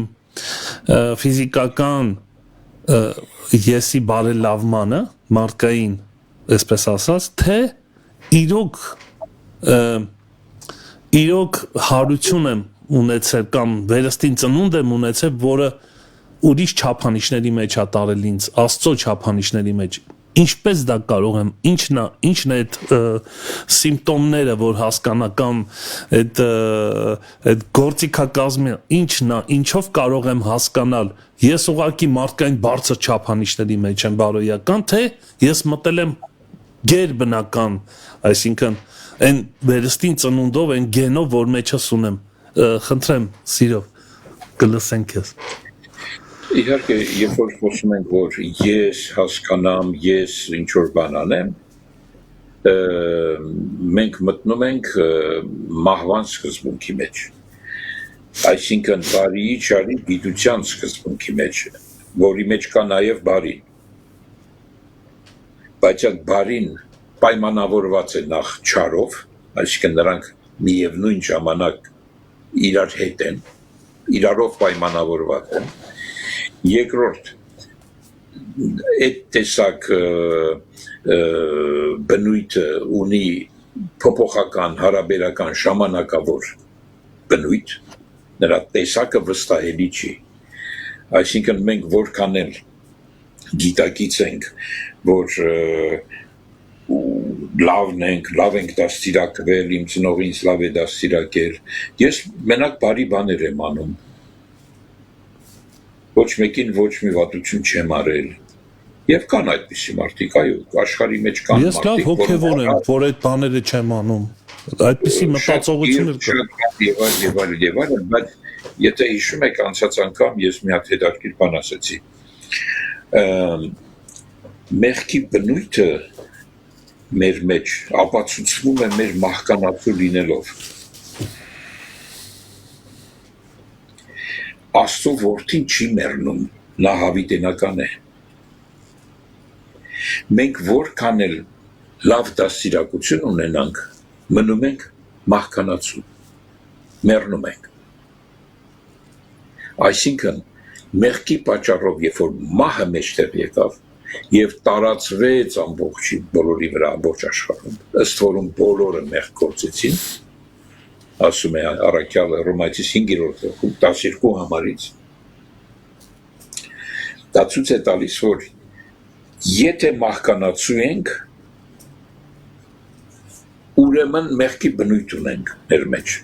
ֆիզիկական եսի բարելավմանը, մարդկային, այսպես ասած, թե իրոք հարություն եմ ունեցել կամ վերստին ծնունդ եմ ունեցել, որը ուրիշ չափանիշների մեջ է տարել ինձ, Աստծո չափանիշների մեջ։ Ինչպես դա կարող եմ, ինչն է այդ սիմպտոմները, որ հասկանա կամ այդ գործիքակազմը, ինչն է, ինչով կարող եմ հասկանալ, ես ուղղակի մարդկային բարձր չափանիշների մեջ եմ բարոյական, թե ես մտել եմ գերբնական, այսինքն այն վերստին ծնունդով, այն գենով, որ մեջս ունեմ, խնդրեմ, սիրով, կլսենք ես։ Իհարկե, երբ որ խոսում ենք, որ ես հասկանամ, ես ինչ-որ բան անեմ, մենք մտնում ենք մահվան սկզբունքի մեջ, այսինքն բարիի չարի գիտության սկզբունքի մեջ, որի մեջ կա նաև բարին, բայց այդ բարին պայմանավորված է նախ չարով, այսինքն նրանք միևնույն ժամանակ իրար հետ են, իրարով պայմանավորված են, երկրորդ, այդ տեսակ բնույթը ունի փոփոխական, հարաբերական, ժամանակավոր բնույթ, նրա տեսակը վստահելի չի, այսինքն մենք որքան էլ գիտակից ենք, որ լավ ենք դաստիարակվել, իմ ծնողը ինձ լավ է դաստիարակել, ես մենակ բարի բաներ եմ անում, ոչ մեկին ոչ մի վատություն չեմ արել, եւ կան այդպիսի մարդիկ, այո, աշխարհի մեջ կան մարդիկ, ես լավ հոգևոր եմ, որ այդ բաները չեմ անում, այդպիսի մտածողություններ կան, եւ այլն, բայց եթե հիշում եք անցած անգամ ես մի հատ հետաքրքիր բան ասացի, մեղքի բնույթը մեր մեջ ապացուցվում է մեր մահկանացու լինելով։ Աստծո որդին չի մեռնում, նա հավիտենական է։ Մենք որքան էլ լավ դաստիարակություն ունենանք, մնում ենք մահկանացու, մեռնում ենք։ Այսինքն, մեղքի պատճառով, երբ որ մահը մեջտեղ եկավ եւ տարածվեց ամբողջի բոլորի վրա, ամբողջ աշխարհում, ըստ որում բոլորը մեղք գործեցին, ասում է Առաքյալը Հռոմայացիս 5-րդ գլխում 12 համարից, դա ցույց է տալիս, որ եթե մահկանացու ենք, ուրեմն մեղքի բնույթ ունենք մեր մեջ։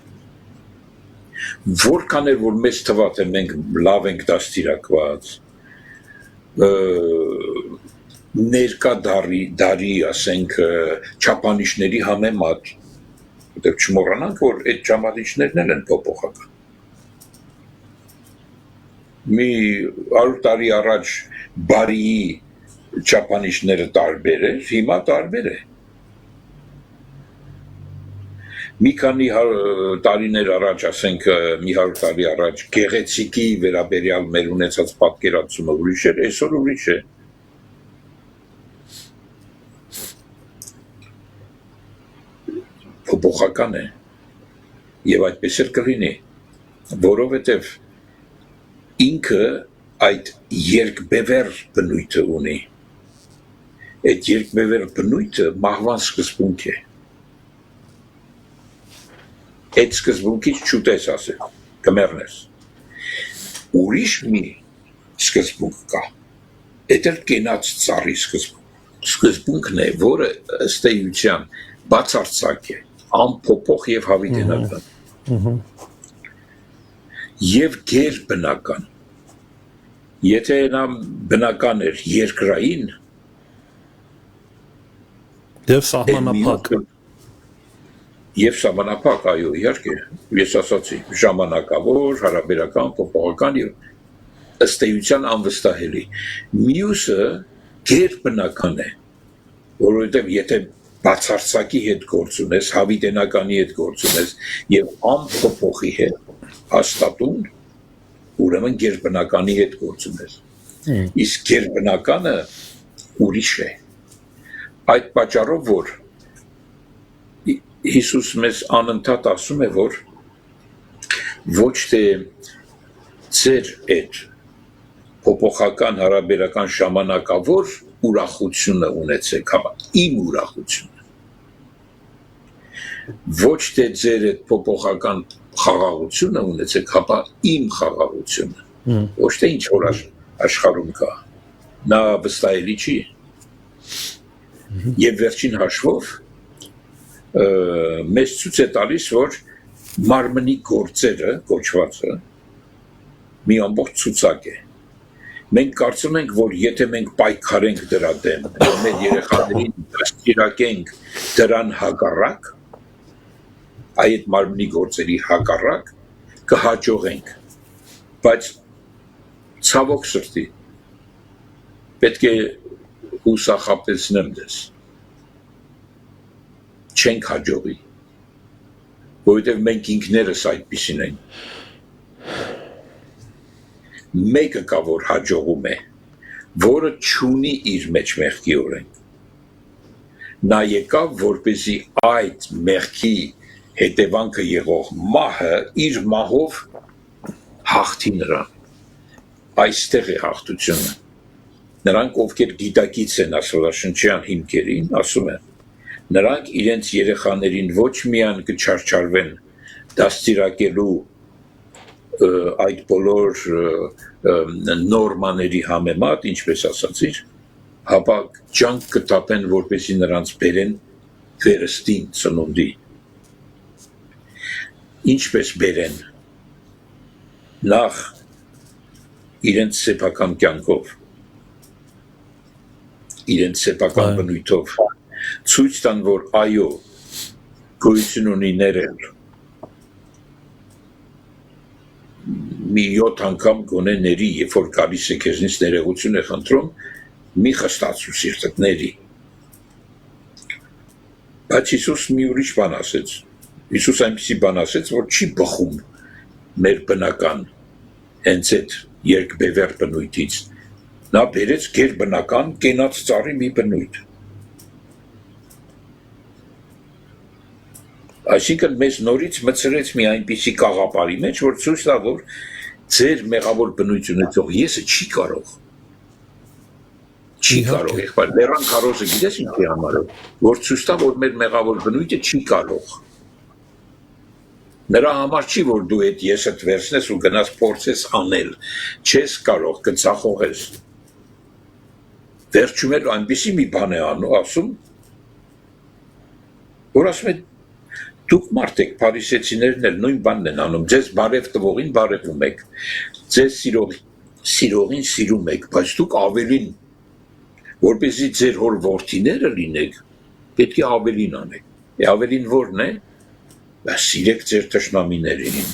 Որքան էր որ մեզ թվա թե մենք լավ ենք դաստիարակված, ներկա դարի, ասենք, չափանիշների համեմատ, որտեղ չմոռանանք, որ այդ չափանիշներն էլ են փոփոխական։ Մի 100 տարի առաջ բարիի չափանիշները տարբեր էր, հիմա տարբեր է։ Մի քանի տարիներ առաջ, ասենք մի 100 տարի առաջ գեղեցիկի վերաբերյալ մեր ունեցած պատկերացումը ուրիշ էր, այսօր ուրիշ է։ Փոփոխական է։ Եվ այդպես էլ կլինի, որովհետև ինքը այդ երկբևեռ բնույթը ունի։ Այդ երկբևեռ բնույթը մահվան սկզբունք է։ Այդ սկզբունքից չուտես ասել, կմեռնես։ Ուրիշ մի սկզբունք կա, այդ էլ կենաց ծառի սկզբունքն է, որը ըստ էության բացարձակ է, անփոփոխ եւ հավիտենական։ Եվ գերբնական։ Եթե նա բնական էր երկրային, Եվ սահմանափակ։ Եվ սահմանափակ, այո, իհարկե, ես ասացի, ժամանակավոր, հարաբերական, փոփոխական եւ ըստ էության անվստահելի։ Մյուսը գերբնական է, որովհետեւ եթե բացարձակի հետ գործ ունես, հավիտենականի հետ գործ ունես եւ անփոփոխի հետ հաստատուն, ուրեմն գերբնականի հետ գործ ունես։ Իսկ գերբնականը ուրիշ է։ Այդ պատճառով որ Հիսուս մեզ անընդհատ ասում է, որ ոչ թե ձեր այդ փոփոխական հարաբերական ժամանակավոր ուրախությունը ունեցեք, հապա իմ ուրախությունը։ Ոչ թե ձեր այդ փոփոխական խաղաղությունը ունեցեք, հապա իմ խաղաղությունը։ Ոչ թե ինչ որ աշխարհում կա։ Նա վստահելի չի։ Եվ վերջին հաշվով մեզ ցույց է տալիս, որ մարմնի գործերը կոչվածը մի ամբողջ ցուցակ է։ Մենք կարծում ենք, որ եթե մենք պայքարենք դրա դեմ, մեր երեխաներին դաստիարակենք դրան հակառակ, այդ մարմնի գործերի հակառակ կհաջողենք։ Բայց ցավոք սրտի պետք է հուսախաբեցնեմ դες։ Չենք հաջողի, որովհետև մենք ինքներս այդպիսին ենք։ Մեկը կա, որ հաջողում է, որը չունի իր մեջ մեղքի օրենք։ Նա եկավ, որպեսզի այդ մեղքի հետևանքը եղող մահը իր մահով հաղթի նրան։ Այստեղ է հաղթությունը։ Նրանք, ովքեր գիտակից են աստվածաշնչյան հիմքերին, ասում են, նրանք իրենց երեխաներին ոչ միայն կչարչարվեն դաստիարակելու այդ բոլոր նորմաների համեմատ, ինչպես ասացիր, հապա ջանք կտապեն, որպեսզի նրանց բերեն վերստին ծնունդի։ Ինչպես բերեն, նախ իրենց սեփական կյանքով, իրենց սեփական բնույթով, ցույց տան, որ այո, գոյություն ունի ներել, մի 7 անգամ գոնե ների, երբ որ գալիս է քեզնից ներողություն է խնդրում, մի խստացու սիրտդ ների։ Բայց Հիսուս մի ուրիշ բան ասեց։ Հիսուս այնպիսի բան ասեց, որ չի բխում մեր բնական հենց այդ երկբևեռ բնույթից։ Նա բերեց գերբնական կենաց ծառի մի բնույթ։ Այսինքն մեզ նորից մցրեց մի այնպիսի կաղապարի մեջ, որ ցույց տա, որ ձեր մեղավոր բնույթ ունեցող եսը չի կարող։ Չի կարող, եղբայր, Լեռան Քարոզը գիտես ինչի համարով, որ ցույց տա, որ մեր մեղավոր բնույթը չի կարող։ Նրա համար չի, որ դու այդ եսդ վերցնես ու գնաս փորձես անել, չես կարող, կծախողես։ Վերջում էլ այնպիսի մի բան է ասում, որ ասում է, դուք մարդ եք, փարիսեցիներն էլ նույն բանն են անում, ձեզ բարև տվողին բարևում եք, ձեզ սիրողին սիրում եք, բայց դուք ավելին, որպեսզի ձեր հոր որդիները լինեք, պետք է ավելին անեք։ Ավելին որն է։ Սիրեք ձեր թշնամիներին։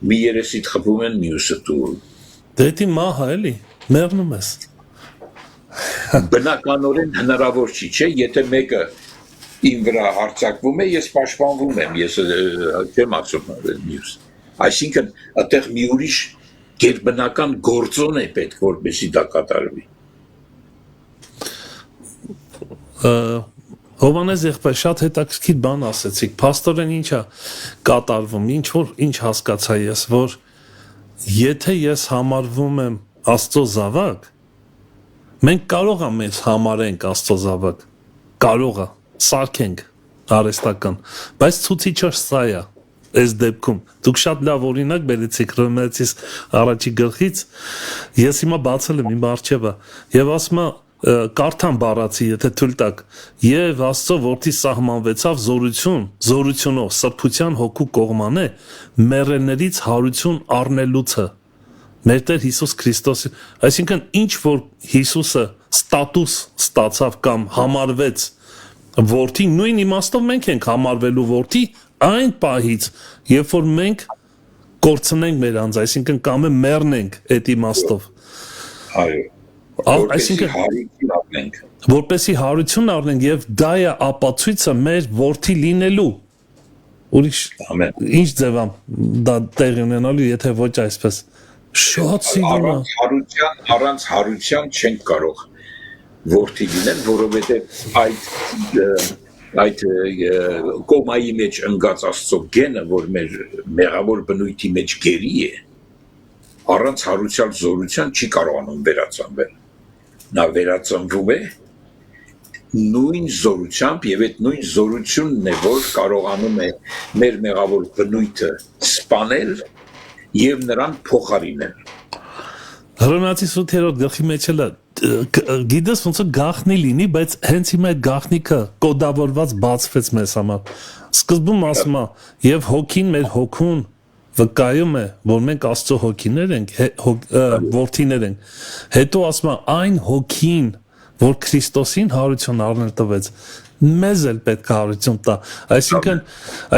Մի երեսիդ խփում են, մյուսը տուր։ Դե մահ էլի, մեռնում ես։ Բնականորեն հնարավոր չի, չէ, եթե մեկը իմ վրա հարձակվում է, ես պաշտպանվում եմ, ես չեմ ասում մյուս։ Այսինքն, այդտեղ մի ուրիշ գերբնական գործոն է պետք, որպեսզի դա կատարվի։ Հովանես եղբայր, շատ հետաքրքիր բան ասեցիք, փաստորեն ինչա կատարվում, ինչ հասկացա ես, որ եթե ես համարվում եմ Աստծո զավակ, մենք կարող ենք մեզ համարենք Աստծո զավակ, կարող է, սարքենք արհեստական, բայց ցուցիչը սա է, այս դեպքում, դուք շատ լավ օրինակ բերեցիք Հռոմեացիս առաջի գլխից, ես հիմա բացել եմ իմ առջևը, եւ ասում եմ կարդամ բառացի, եթե թույլ տաք, եւ Աստծո որդի սահմանվեցավ զորությունով, սրբության հոգու կողմանե, մեռելներից հարություն առնելուցը, մեր Տեր Հիսուս Քրիստոսի, այսինքն ինչ որ Հիսուսը ստատուս ստացավ կամ համարվեց որդի, նույն իմաստով մենք ենք համարվելու որդի այն պահից, երբ որ մենք կորցնենք մեր անձ, այսինքն կամ մեռնենք այդ իմաստով։ Այո։ Որպեսի հարություն առնենք եւ դա է ապացույցը մեր որդի լինելու։ Ուրիշ ինչ ձևամ դա տեղի ունենալու, եթե ոչ այսպես։ Շատ սիրուն է։ Առանց հարության չենք կարող որդի լինել, որովհետեւ այդ կոմայի մեջ ընկած Աստծո գենը, որ մեր մեղավոր բնույթի մեջ գերի է, առանց հարության զորության չի կարողանում վերածնվել։ Նա վերածնվում է նույն զորությամբ եւ այդ նույն զորությունն է, որ կարողանում է մեր մեղավոր բնույթը սպանել եւ նրան փոխարինել։ Հռոմեացիս 8-րդ գլխի մեջ էլ գիտես ոնց գախնի լինի, բայց հենց հիմա այդ գախնիկը կոդավորված բացվեց մեզ համար։ Սկզբում ասում է եւ հոգին մեր հոգուն վկայում է, որ մենք Աստծո հոգիներ ենք, որդիներ ենք։ Հետո ասում է այն հոգին, որ Քրիստոսին հարություն առնել տվեց, մեզ էլ պետք է հարություն տա։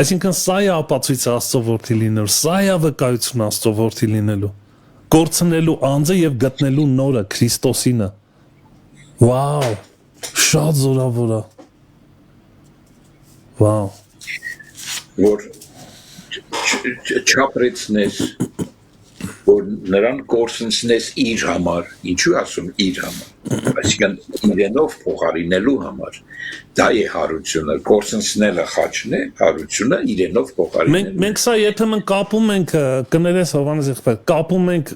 Այսինքն սա է ապացույցը Աստծո որդի լինելու, սա է վկայությունը Աստծո որդի լինելու։ Կորցնելու անձը եւ գտնելու նորը Քրիստոսինը։ Վաու, շատ զորավոր է։ Վաու։ Որ չապրեցնես, որ նրան կորցնես իր համար, ինչու ասում իր համար, այսինքն իրենով փոխարինելու համար, դա է հարությունը, կորցնելը խաչն է, հարությունը իրենով փոխարինելու։ Մենք սա եթե մենք կապում ենք, կներես Հովանես եղբայր, կապում ենք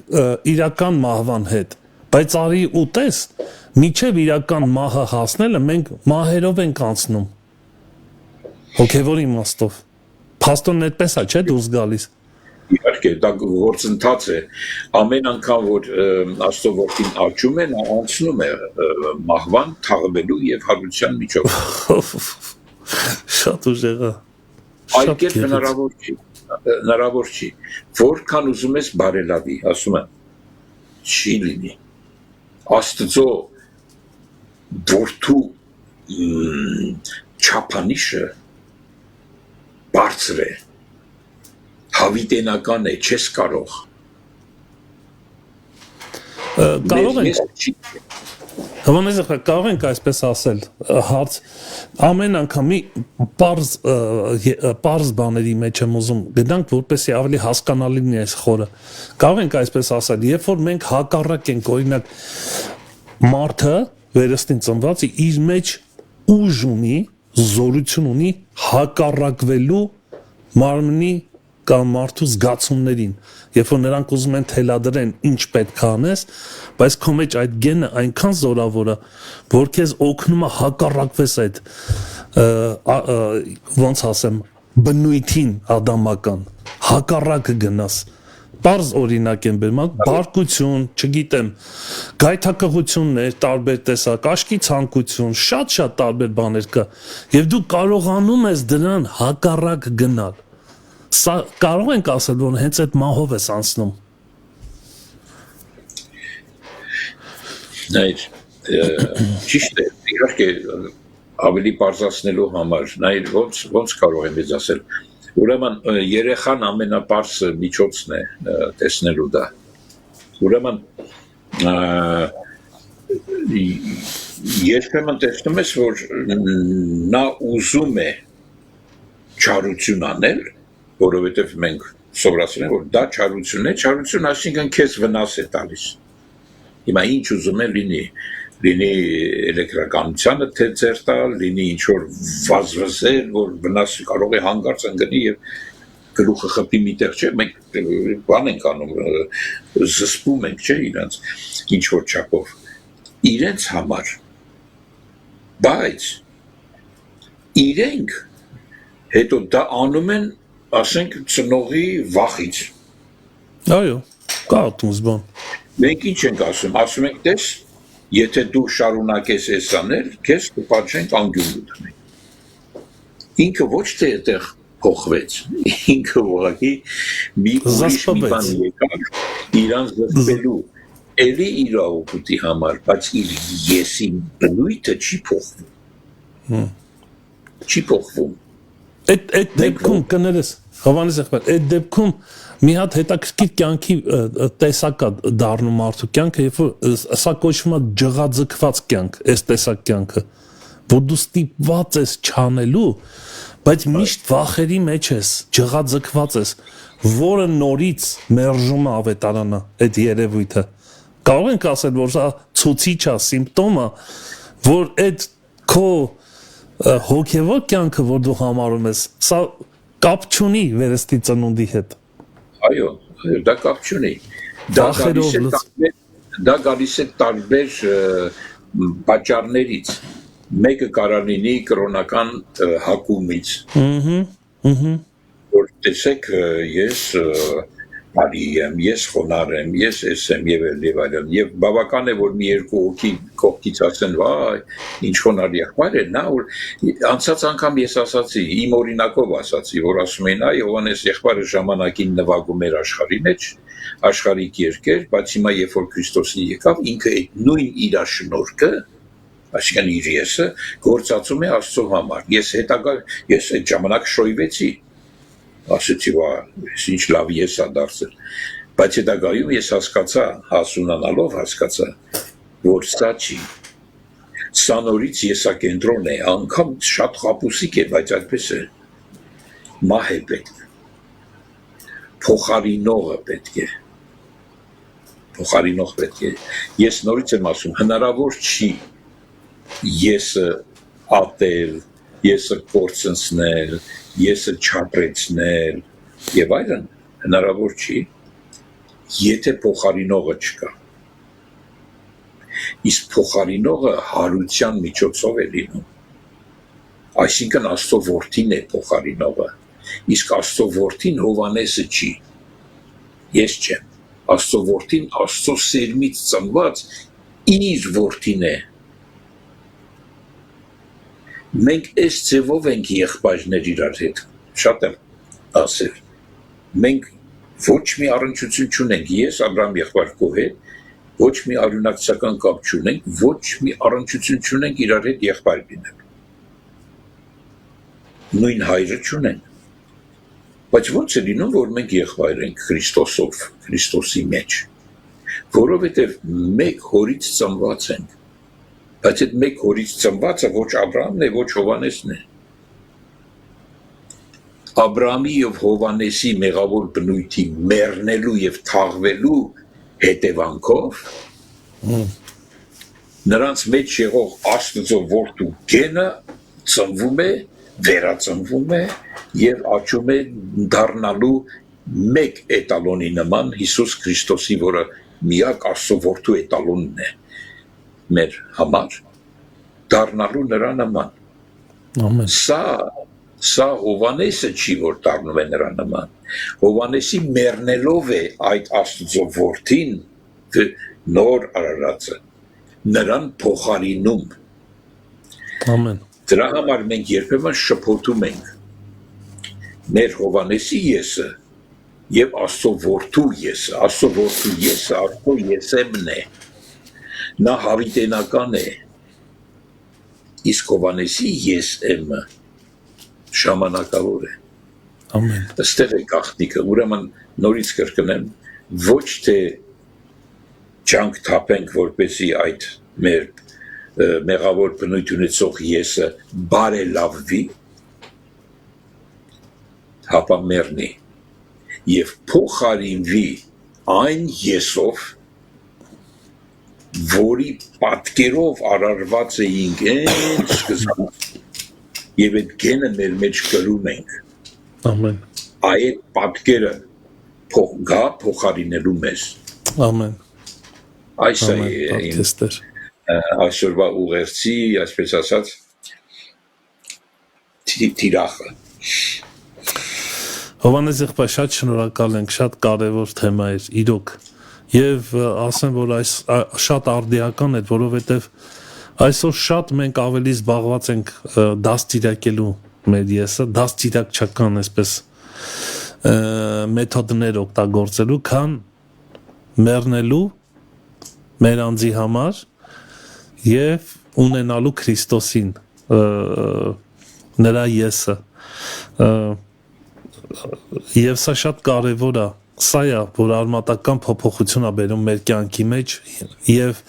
իրական մահվան հետ, բայց արի ու տես, միջև իրական մահը հասնելը մենք մահերով ենք անցնում, հոգևոր իմաստով, փաստորեն այդպես է, չէ՞ դուրս գալիս։ Իհարկե, դա գործընթաց է, ամեն անգամ, որ Աստծո որդին աճում է, նա անցնում է մահվան, թաղվելու եւ հարության միջով։ Շատ ուժեղ է։ Այլ կերպ հնարավոր չի, որքան ուզում ես բարելավի, ասում եմ, չի լինի։ Աստծո որդու չափանիշը բարձր է, հավիտենական է, չես կարող։ Կարող ենք, Հովանես եղբայր, կարող ենք այսպես ասել, հարց, ամեն անգամ մի պարզ բաների մեջ եմ ուզում գտանք, որպեսզի ավելի հասկանալի լինի այս խորը։ Կարող ենք այսպես ասել, երբ որ մենք հակառակ ենք, օրինակ, մարդը վերստին ծնված իր մեջ ուժ ունի, զորություն ունի հակառակվելու մարմնի կամ մարդու զգացումներին, երբ որ նրանք ուզում են թելադրեն ինչ պետք է անես, բայց քո մեջ այդ գենը այնքան զորավոր է, որ քեզ օգնում է հակառակվես այդ ոնց ասեմ բնույթին ադամական, հակառակը գնաս։ Պարզ օրինակ եմ բերում, բարկություն, չգիտեմ, գայթակղություններ, տարբեր տեսակ, աչքի ցանկություն, շատ տարբեր բաներ կա, եւ դու կարողանում ես դրան հակառակ գնալ։ Սա կարող ենք ասել, որ հենց այդ մահով ես անցնում։ Նայր, ճիշտ է, իհարկե ավելի բարձրացնելու համար, նայր ոնց կարող եմ ես ասել, ուրեմն երեխան ամենապարզ միջոցն է տեսնելու դա, ուրեմն երբեմն տեսնում ես, որ նա ուզում է չարություն անել, որովհետև մենք սովորացել ենք, որ դա չարություն է, չարություն այսինքն քեզ վնաս է տալիս։ Հիմա ինչ ուզում է լինի էլեկտրականությանը թե ձեր տալ, լինի ինչ-որ վազվզել, որ վնաս կարող է հանգարց ընկնի և գլուխը խփի միտեղ, չէ, մենք բան ենք անում, զսպում ենք, չէ, իրանց ինչ-որ չափով, իրենց համար, բայց իրենք հետո դա անում են ասենք ծնողի վախից։ Այո, կա ատումս բան։ Մենք ինչ ենք ասում ենք տես, եթե դու շարունակես ես անել, քեզ կպատժենք անգյուն դնենք։ Ինքը ոչ թե այդտեղ փոխվեց, ինքը ուղղակի մի ուրիշ մի բան եկավ իրան զսպելու, էլի իր օգուտի համար, բայց իր եսի բնույթը չի փոխվում։ Չի փոխվում։ Այդ դեպքում կներես, Հովհաննես եղբայր, այդ դեպքում մի հատ հետաքրքիր կյանքի տեսակ է դառնում մարդու կյանքը, երբ որ սա կոչվում է ջղաձգված կյանք, այս տեսակ կյանքը, որ դու ստիպված ես չանելու, բայց միշտ վախերի մեջ ես, ջղաձգված ես, որը նորից մերժում է ավետարանը այդ երևույթը։ Կարող ենք ասել, որ սա ցուցիչ է, սիմպտոմ է, որ այդ քո հոգևոր կյանքը, որ դու համարում ես, սա կապ չունի վերստի ծնունդի հետ։ Այո, դա կապ չունի։ Դա գալիս է տարբեր պատճառներից։ Մեկը կարող լինի կրոնական հակումից։ Որ տեսեք, ես բարի եմ, ես խոնարհ եմ, ես էս եմ եւ այլն, եւ բավական է, որ մի երկու հոգի կողքից ասեն, վայ, ինչ խոնարհ եղբայր է, նա որ անցած անգամ ես ասացի, իմ օրինակով ասացի, որ ասում էին, այ Հովհաննես եղբայրը ժամանակին նվագում էր աշխարհի մեջ, աշխարհիկ երկեր, բայց հիմա երբ որ Քրիստոսին եկավ, ինքը այդ նույն իր շնորհքը, այսինքն իր եսը գործածում է Աստծո համար։ Ես այդ ժամանակ շոյվեցի, ասեցի, ինչ լավ ես ա դարձել, բայց հետագայում ես հասկացա, հասունանալով հասկացա, որ սա չի, սա նորից եսակենտրոն է, անգամ շատ խապուսիկ է, բայց այդպես է, մահ է պետք, փոխարինողը պետք է, փոխարինող պետք է, ես նորից եմ ասում, հնարավոր չի եսը ատել, եսը կորցնցնել, եսը չապրեցնել եւ այլն հնարավոր չի, եթե փոխարինողը չկա։ Իսկ փոխարինողը հարության միջոցով է լինում։ Այսինքն Աստծո որդին է փոխարինողը, իսկ Աստծո որդին Հովհաննեսը չի։ Ես չեմ։ Աստծո որդին Աստծո սերմից ծնված իր որդին է։ Մենք այս ձևով ենք եղբայրներ իրար հետ, շատ եմ ասել, մենք ոչ մի առնչություն չունենք, ես Աբրահամ եղբայր քո հետ, ոչ մի արյունակցական կապ չունենք, ոչ մի առնչություն չունենք իրար հետ եղբայր լինել, նույն հայրը չունենք, բայց ո՞նց է լինում, որ մենք եղբայր ենք Քրիստոսով, Քրիստոսի մեջ, որովհետև մեկ հորից ծնված ենք, բայց այդ մեկ հորից ծնվածը ոչ Աբրահամն է, ոչ Հովհաննեսն է։ Աբրահամի և Հովհաննեսի մեղավոր բնույթի մեռնելու և թաղվելու հետևանքով նրանց մեջ եղող Աստծո որդու գենը ծնվում է, վերածնվում է եւ աճում է դառնալու մեկ էտալոնի նման Հիսուս Քրիստոսի, որը միակ Աստծո որդու էտալոնն է մեր համար, դառնալու նրա նման։ Ամեն։ Սա Հովանեսը չի, որ դառնում է նրա նման։ Հովանեսի մեռնելով է այդ Աստծո որդին, նոր արարածը, նրան փոխարինում։ Ամեն։ Դրա համար մենք երբեմն շփոթում ենք մեր Հովանեսի եսը եւ Աստծո որդու եսը։ Աստծո որդու եսը Աստծո եսեմն է։ Նա հավիտենական է։ Իսկ Հովանեսի եսեմը ժամանակավոր է։ Ամեն։ Այստեղ է գաղտնիքը, ուրեմն նորից կրկնեմ, ոչ թե ջանք թափենք, որպեսզի այդ մեր մեղավոր բնույթ ունեցող եսը բարելավվի, հապա մեռնի եւ փոխարինվի այն եսով, որի պատկերով արարված էինք այն սկզբում, եւ այդ գենը մեր մեջ կրում ենք։ Ամեն։ Այդ պատկերը փոխարինելու մեզ։ Ամեն։ Այս է Ամեն։ Տեստեր։ այսօրվա ուղերձի, այսպես ասած, թիրախը։ Հովանես եղբայր, շատ շնորհակալ ենք, շատ կարևոր թեմա էր, իրոք։ Եվ ասեմ, որ այս շատ արդիական է, որովհետև այսօր շատ մենք ավելի զբաղված ենք դաստիարակելու մեր եսը, դաստիարակչական այսպես մեթոդներ օգտագործելու, քան մեռնելու մեր անձի համար եւ ունենալու Քրիստոսին նրա եսը եւ սա շատ կարեւոր է, սա է, որ արմատական փոփոխություն է բերում մեր կյանքի մեջ եւ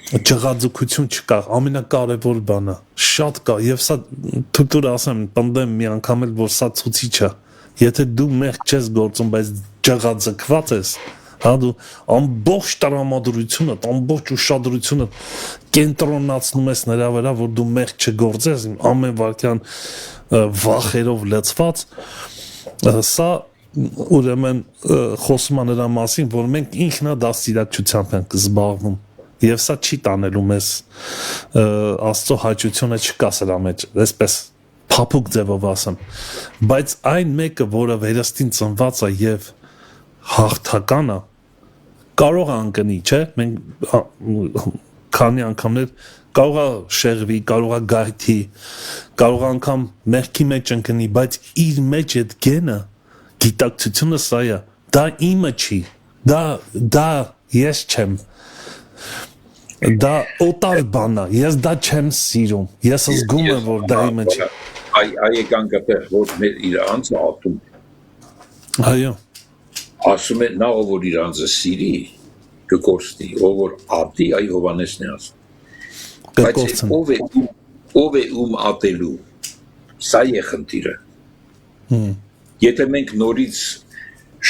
ջղաձգություն չկա, ամենակարևոր բանը, շատ կա եւ սա թույլ ասեմ, պնդեմ մի անգամ էլ, որ սա ցուցիչ է, եթե դու մեղք չես գործում, բայց ջղաձգված ես, հա դու ամբողջ տրամադրությունը, ամբողջ ուշադրությունը կենտրոնացնում ես նրա վրա, որ դու մեղք չգործես, ամեն վարքյան վախերով լցված, սա ուրեմն խոսում է նրա մասին, որ մենք ինքնադաստիարակչությամբ ենք զբաղվում եւ սա չի տանելու մեզ Աստծո հաճությունը չկա սրա մեջ, այսպես փափուկ ձևով ասեմ, բայց այն մեկը, որը վերստին ծնված է եւ հաղթական է, կարող է անկնի, չէ՞, մենք քանի անգամներ կարող է շեղվի, կարող է գայթի, կարող է անգամ մեղքի մեջ ընկնի, բայց իր մեջ այդ գենը գիտակցությունը սա է, դա իմը չի, դա ես չեմ, դա օտար բան է, ես դա չեմ սիրում, ես զգում եմ, որ դա իմը չի։ Այ եկան կտեղ, որ մեր իր անձը ատում է։ Այո։ Ասում է, նա ով որ իր անձը սիրի, կկորցնի, ով որ ատի, այ Հովանեսն է ասում։ Բայց ով է ում ատելու, սա է խնդիրը։ Եթե մենք նորից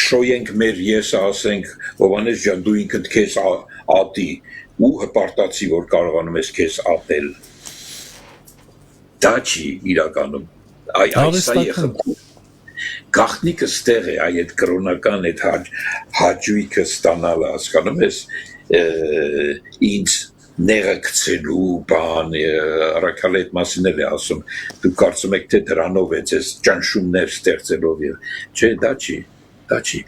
շոյենք մեր եսը, ասենք, Հովանես ջան, դու ինքդ քեզ ատի ու հպարտացի, որ կարողանում ես քեզ ատել, դա չի իրականում, սա է խնդիրը։ Գաղտնիքը ստեղ է, այդ կրոնական այդ հաճույքը ստանալը, հասկանում ես, ինձ նեղը գցելու բան, առաքյալը այդ մասին էլ է ասում, դու կարծում եք, թե դրանով է ձեզ ճնշումներ ստեղծելով եւ, չէ, դա չի,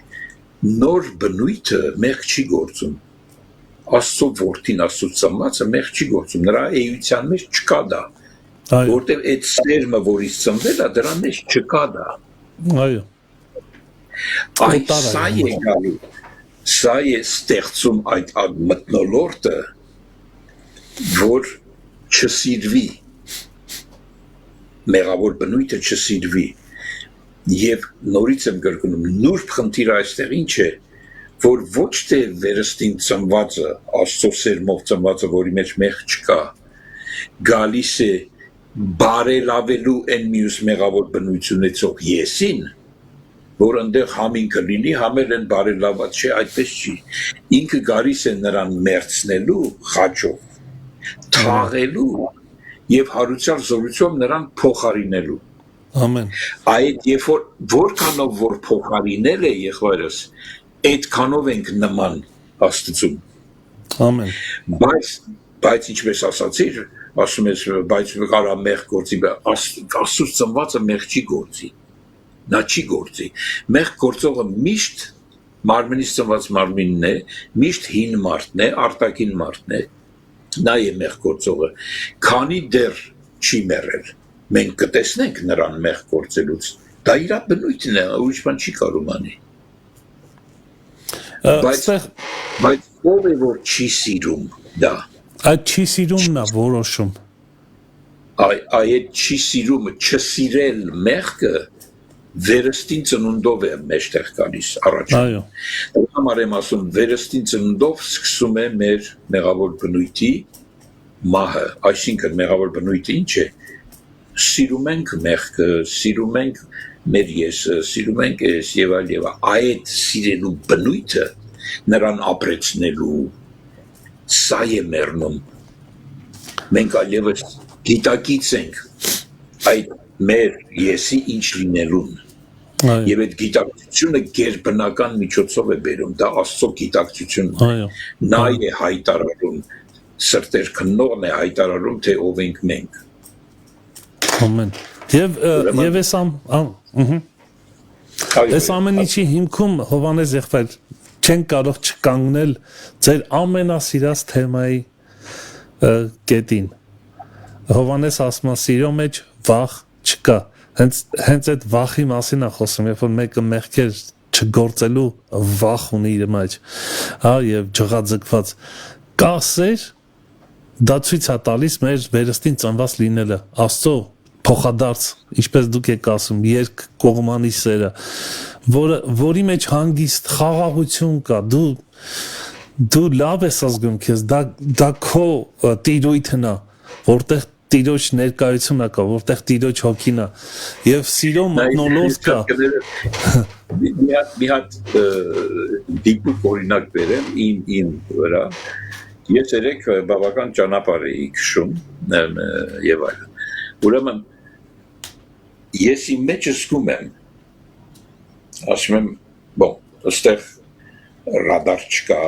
նոր բնույթը մեղք չի գործում, Աստծո որդին, Աստծո ծնվածը մեղք չի գործում, նրա էության մեջ չկա դա, որտեւ այդ սերմը, որից ծնվել է, դրա մեջ չկա դա։ Այո։ Այդ սա է ստեղծում այդ մթնոլորտը, որ չսիրվի, մեղավոր բնույթը չսիրվի, եւ նորից եմ կրկնում, նուրբ խնդիրը այստեղ ինչ է, որ ոչ թե վերստին ծնվածը, Աստծո սերմով ծնվածը, որի մեջ մեղք չկա, գալիս է բարելավելու այն մյուս մեղավոր բնույթ ունեցող եսին, որ այնտեղ համին կլինի, համել են բարելաված չէ, այդպես չի, ինքը գալիս է նրան մերցնելու խաչով, թաղելու եւ հարուցյալ զորությամբ նրան փոխարինելու։ Ամեն։ Այդ երբ որ որքանով որ փոխարինել է եղբայրս, այդքանով ենք նման Աստծուն։ Ամեն։ Բայց ինչպես ասացիր, ասում ես, բայց կարա մեղ գործի, Աստծուց ծնվածը մեղ չի գործի։ Նա չի գործի։ Մեղ գործողը միշտ մարմնից ծնված մարմինն է, միշտ հին մարդն է, արտաքին մարդն է։ Նա է մեղ գործողը։ Քանի դեռ չի մեռել, մենք կտեսնենք նրան մեղ գործելուց։ Դա իր բնույթն է, ուրիշ բան չի կարող անի։ Բայց ով է որ չի սիրում դա։ Այդ չի սիրումն է որոշում։ Այդ չի սիրումը, չսիրել մեղքը վերստին ծնունդով է մեջտեղ գալիս առաջին։ Այո։ Դա համար եմ ասում, վերստին ծնունդով սկսում է մեր մեղավոր բնույթի մահը, այսինքն մեղավոր բնույթը ինչ է։ Սիրում ենք մեղքը, սիրում ենք մեր եսը, սիրում ենք ես եւ այլ եւ այդ սիրելու բնույթը նրան ապրեցնելու սա է մեռնում։ Մենք այլևս գիտակից ենք այդ մեր եսի ինչ լինելուն։ Եվ այդ գիտակցությունը գերբնական միջոցով է բերում, դա Աստծո գիտակցությունն է։ Նա է հայտարարում, սրտեր քննողն է հայտարարում, թե ով ենք մենք։ Ամեն։ Եվ այս ամեն ինչի հիմքում Հովհաննես եղբայր չեն կարող չկանգնել ձեր ամենասիրած թեմայի կետին։ Հովհաննես ասում է սիրո մեջ վախ չկա։ Հենց այդ վախի մասին է խոսում, երբ որ մեկը մեղքեր չգործելու վախ ունի իր մեջ, հա, եւ ջղաձգված կասեր, դա ցույց է տալիս մեր վերստին ծնված լինելը, Աստծո փոխադարձ, ինչպես դուք եք ասում, երկկողմանի սերը, որի մեջ հանգիստ խաղաղություն կա, դու լավ ես զգում քեզ, դա քո տիրույթն է, որտեղ Տիրոջ ներկայությունն կա, որտեղ Տիրոջ հոգին է, եւ սիրո մթնոլորտ կա։ Մի հատ դիպուկ օրինակ բերեմ իմ վրա։ Ես երեք բավական ճանապարհ էի քշում եւ այլն։ Ուրեմն ես իմ մեջ զգում եմ, ասում եմ, բոն, այստեղ ռադար չկա,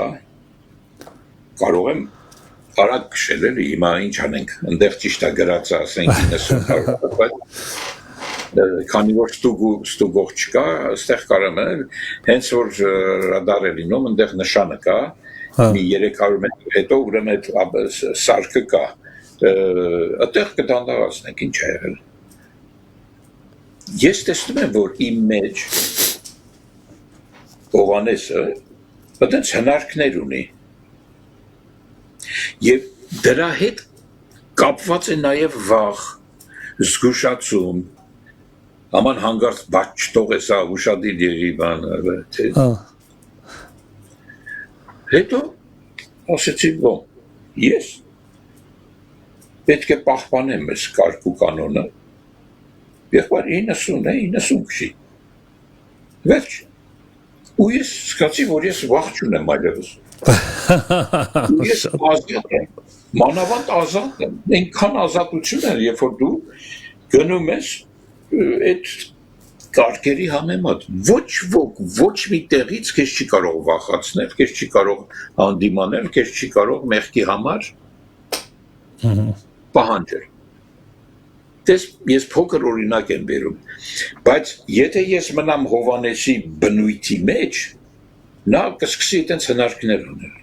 կարող եմ արագ քշել էլի, հիմա ինչ անենք, ընդեղ ճիշտ է գրած ասենք 90 բայց քանի որ ստուգող չկա, այստեղ կարամ է, հենց որ ռադար է լինում, ընդեղ նշանը կա, մի 300 մետր հետո ուրեմն այդ սարքը կա, այդտեղ կդանդաղացնենք ինչ է եղել։ Ես տեսնում եմ, որ իմ մեջ Հովհաննեսը այդպես հնարքներ ունի։ Եվ դրա հետ կապված է նաև վախ, զգուշացում, աման հանգարց բաց չթողես ուշադիր եղի բանը, թե։ Հետո ասեցի, բոն, ես պետք է պահպանեմ ես կարգ ու կանոնը, եղբայր 90 է, 90 քշի, վերջ, ու ես սկացի, որ ես վախ չունեմ այլևս, ես ազատ եմ, մանավանդ ազատ եմ, այնքան ազատություն է, երբ որ դու գնում ես այդ կարգերի համեմատ, ոչ մի տեղից քեզ չի կարող վախացնել, քեզ չի կարող հանդիմանել, քեզ չի կարող մեղքի համար պահանջել։ Դες ես փոքր օրինակ եմ բերում, բայց եթե ես մնամ Հովհաննեսի բնույթի մեջ, նա կսկսի այդպես հնարքներ ունել։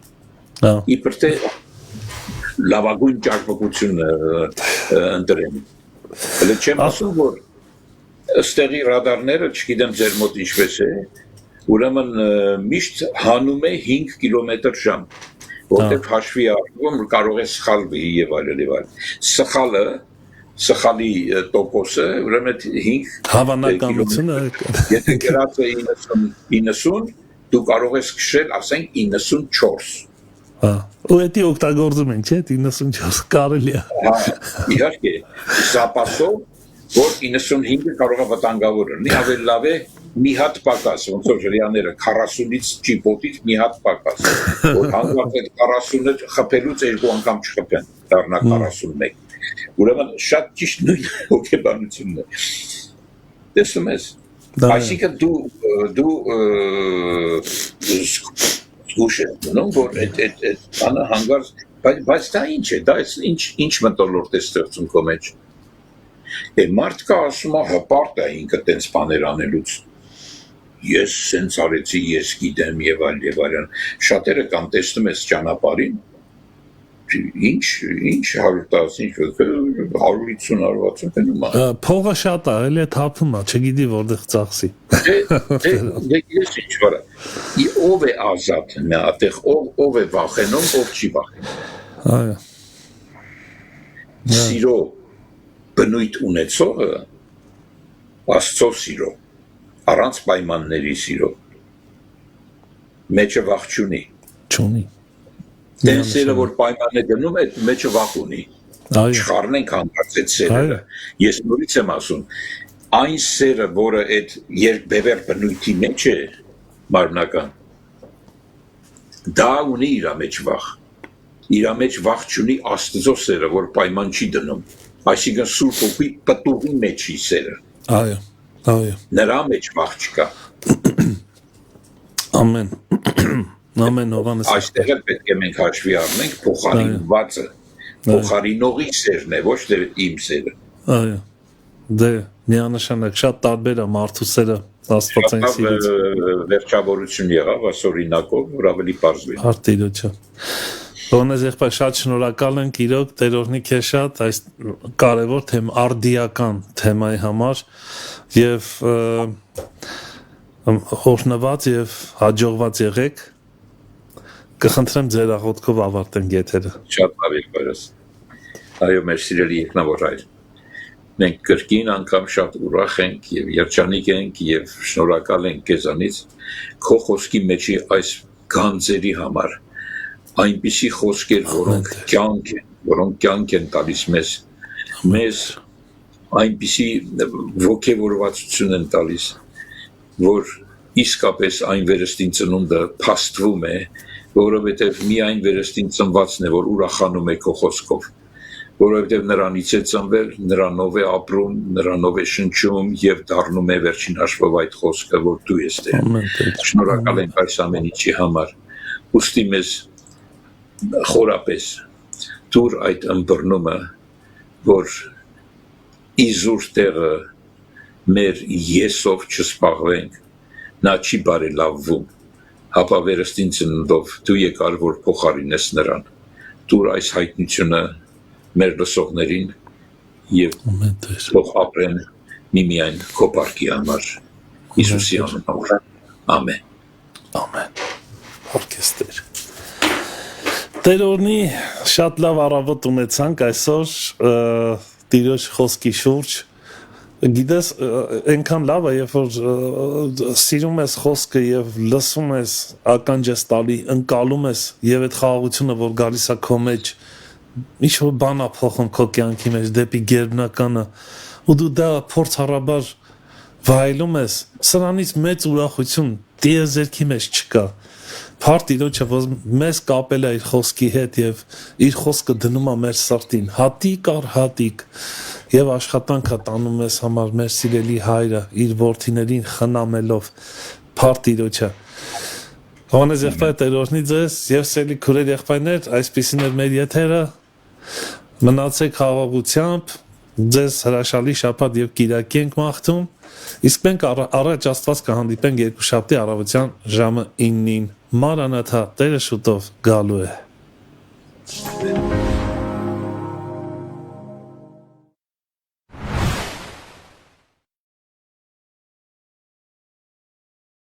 Իբր թե լավագույն ճարպկություն ընտրեմ։ Հələ չեմ ասում, որ ըստեղի ռադարները, չգիտեմ ձեր մոտ ինչպես է, ուրեմն միշտ հանում է 5 կմ/ժ, որտեղ հաշվի առնում կարող է սխալվի եւ այլն։ Սխալի տոկոսը, ուրեմն 5 հավանականությունը, եթե գրած է 90, դու կարող ես քշել, ասենք 94։ Ու էդի օգտագործում են, չէ՞, 94 կարելի է։ Իհարկե, զապասով, որ 95-ը կարող է վտանգավոր լինի, ավելի լավ է մի հատ պակաս, ոնց որ հրյաները 40-ից ճիպոտից մի հատ պակաս, որ հանգարց այդ 40-ը խփելուց երկու անգամ չխփեն, դառնա 41։ Ուրեմն շատ ճիշտ նույն հոգեբանությունն է։ Տեսնում ես։ Դա է։ Այսինքն դու զգուշ ես, նո՞, որ այդ բանը հանգարց, բայց դա ինչ է, դա ինչ մտորլորդ է ստեղծում քո մեջ։ Մարդ կա ասում է հպարտ է ինքը տենց բաներ անելուց։ Ես սենց արեցի, ես գիտեմ եւ այլն։ Շատերը կամ տեսնում ես ճանապարհին, ինչ 110, ինչ 150 արվածում տենում է։ Փողը շատ է, էլի է թափում է, չգիտի որտեղ ծախսի։ Դե ես ինչ վրա։ Ով է ազատ նա, այդտեղ ով է վախենում, ով չի վախենում։ Այո։ Սիրո բնույթ ունեցողը Աստծո սիրո, առանց պայմանների սիրո, մեջը վախ չունի։ Չունի։ Տենսերը, որ պայման է դնում, այդ մեջը վախ ունի։ Այո։ Չխառնենք հանկարծ այդ սերերը։ Ես նորից եմ ասում, այն սերը, որը այդ երկբևեռ բնույթի մեջ է, մարմնական, դա ունի իր մեջ վախ։ Իր մեջ վախ չունի Աստծո սերը, որ պայման չի դնում։ Այսինքն Սուրբ Հոգի պտուղի մեջ է սերը։ Այո, այո։ Նրա մեջ վախ չկա։ Ամեն Հովանես։ Այստեղ էլ պետք է մենք հաշվի առնենք փոխարինվածը, փոխարինողի սերն է, ոչ թե իմ սերը։ Այո։ Դե միանշանակ շատ տարբեր է մարդու սերը Աստվածային սիրից։ Վերջավորություն եղավ ասորինակով, որ ավելի պարզվի։ Արտիրոջը։ Հովանես եղբայր, շատ շնորհակալ ենք իրոք Տերորնի քեզ շատ այս կարևոր արդիական թեմայի համար եւ խորհրդված եւ հաջողված եղեք։ Կխնդրեմ ձեր աղոթքով ավարտենք եթերը։ Շատ բարի բարես։ Այո, մեր սիրելի եկնավոր հայր։ Մենք կրկին անգամ շատ ուրախ ենք եւ երջանիկ ենք եւ շնորհակալ ենք քեզանից քո խոսքի մեջի այս գանձերի համար։ Այնպիսի խոսքեր, որոնք կյանք են տալիս մեզ այնպիսի ոգևորվածություն են տալիս, որ իսկապես այն վերստին ծնունդը փաստվում է, որովհետև միայն վերստին ծնվածն է, որ ուրախանում է քո խոսքով, որովհետև նրանից է ծնվել, նրանով է ապրում, նրանով է շնչում եւ դառնում է վերջին հաշվով այդ խոսքը, որ դու ես Տեր։ Շնորհակալ ենք այս ամեն ինչի համար։ Ուստի մեզ խորապես դուր այդ ըմբռնումը, որ իզուր տեղը մեր եսով չսպաղվենք, նա չի բարելավվում, հապա վերստին ծննդով դու եկար, որ փոխարինես նրան, դուր այս հայտնությունը մեր լսողներին եւ թող ապրեն միմիայն քո պարքի համար, Հիսուսի անունով, ամեն։ Ամեն։ Օրքեստր։ Տերորնի շատ լավ առավոտ ունեցանք այսօր Տիրոջ խոսքի շուրջ։ Գիտես, այնքան լավ է, երբ որ սիրում ես խոսքը եւ լսում ես, ականջ ես տալի, ընկալում ես եւ այդ խաղաղությունը, որ գալիս է քո մեջ, ինչ որ բան է փոխում քո կյանքի մեջ դեպի գերբնականը, ու դու դա փորձառաբար վայելում ես, սրանից մեծ ուրախություն տիեզերքի մեջ չկա։ Փառք Տիրոջը, որ մեզ կապել է իր խոսքի հետ եւ իր խոսքը դնում է մեր սրտին, հատիկ առ հատիկ, եւ աշխատանքը տանում ես համար մեր սիրելի հայրը իր որդիներին խնամելով։ Փառք Տիրոջը։ Հովանես եղբայր Տերորնի ձեզ եւ սիրելի քուրեր եղբայրներ, այսպեսին էր մեր եթերը։ Մնացեք խաղաղությամբ, ձեզ հրաշալի շաբաթ եւ կիրակի ենք մաղթում։ Իսկ մենք առաջ Աստված կհանդիպենք երկուշաբթի առավոտյան ժամը 9-ին։ Maranatha, Տերը շուտով գալու է։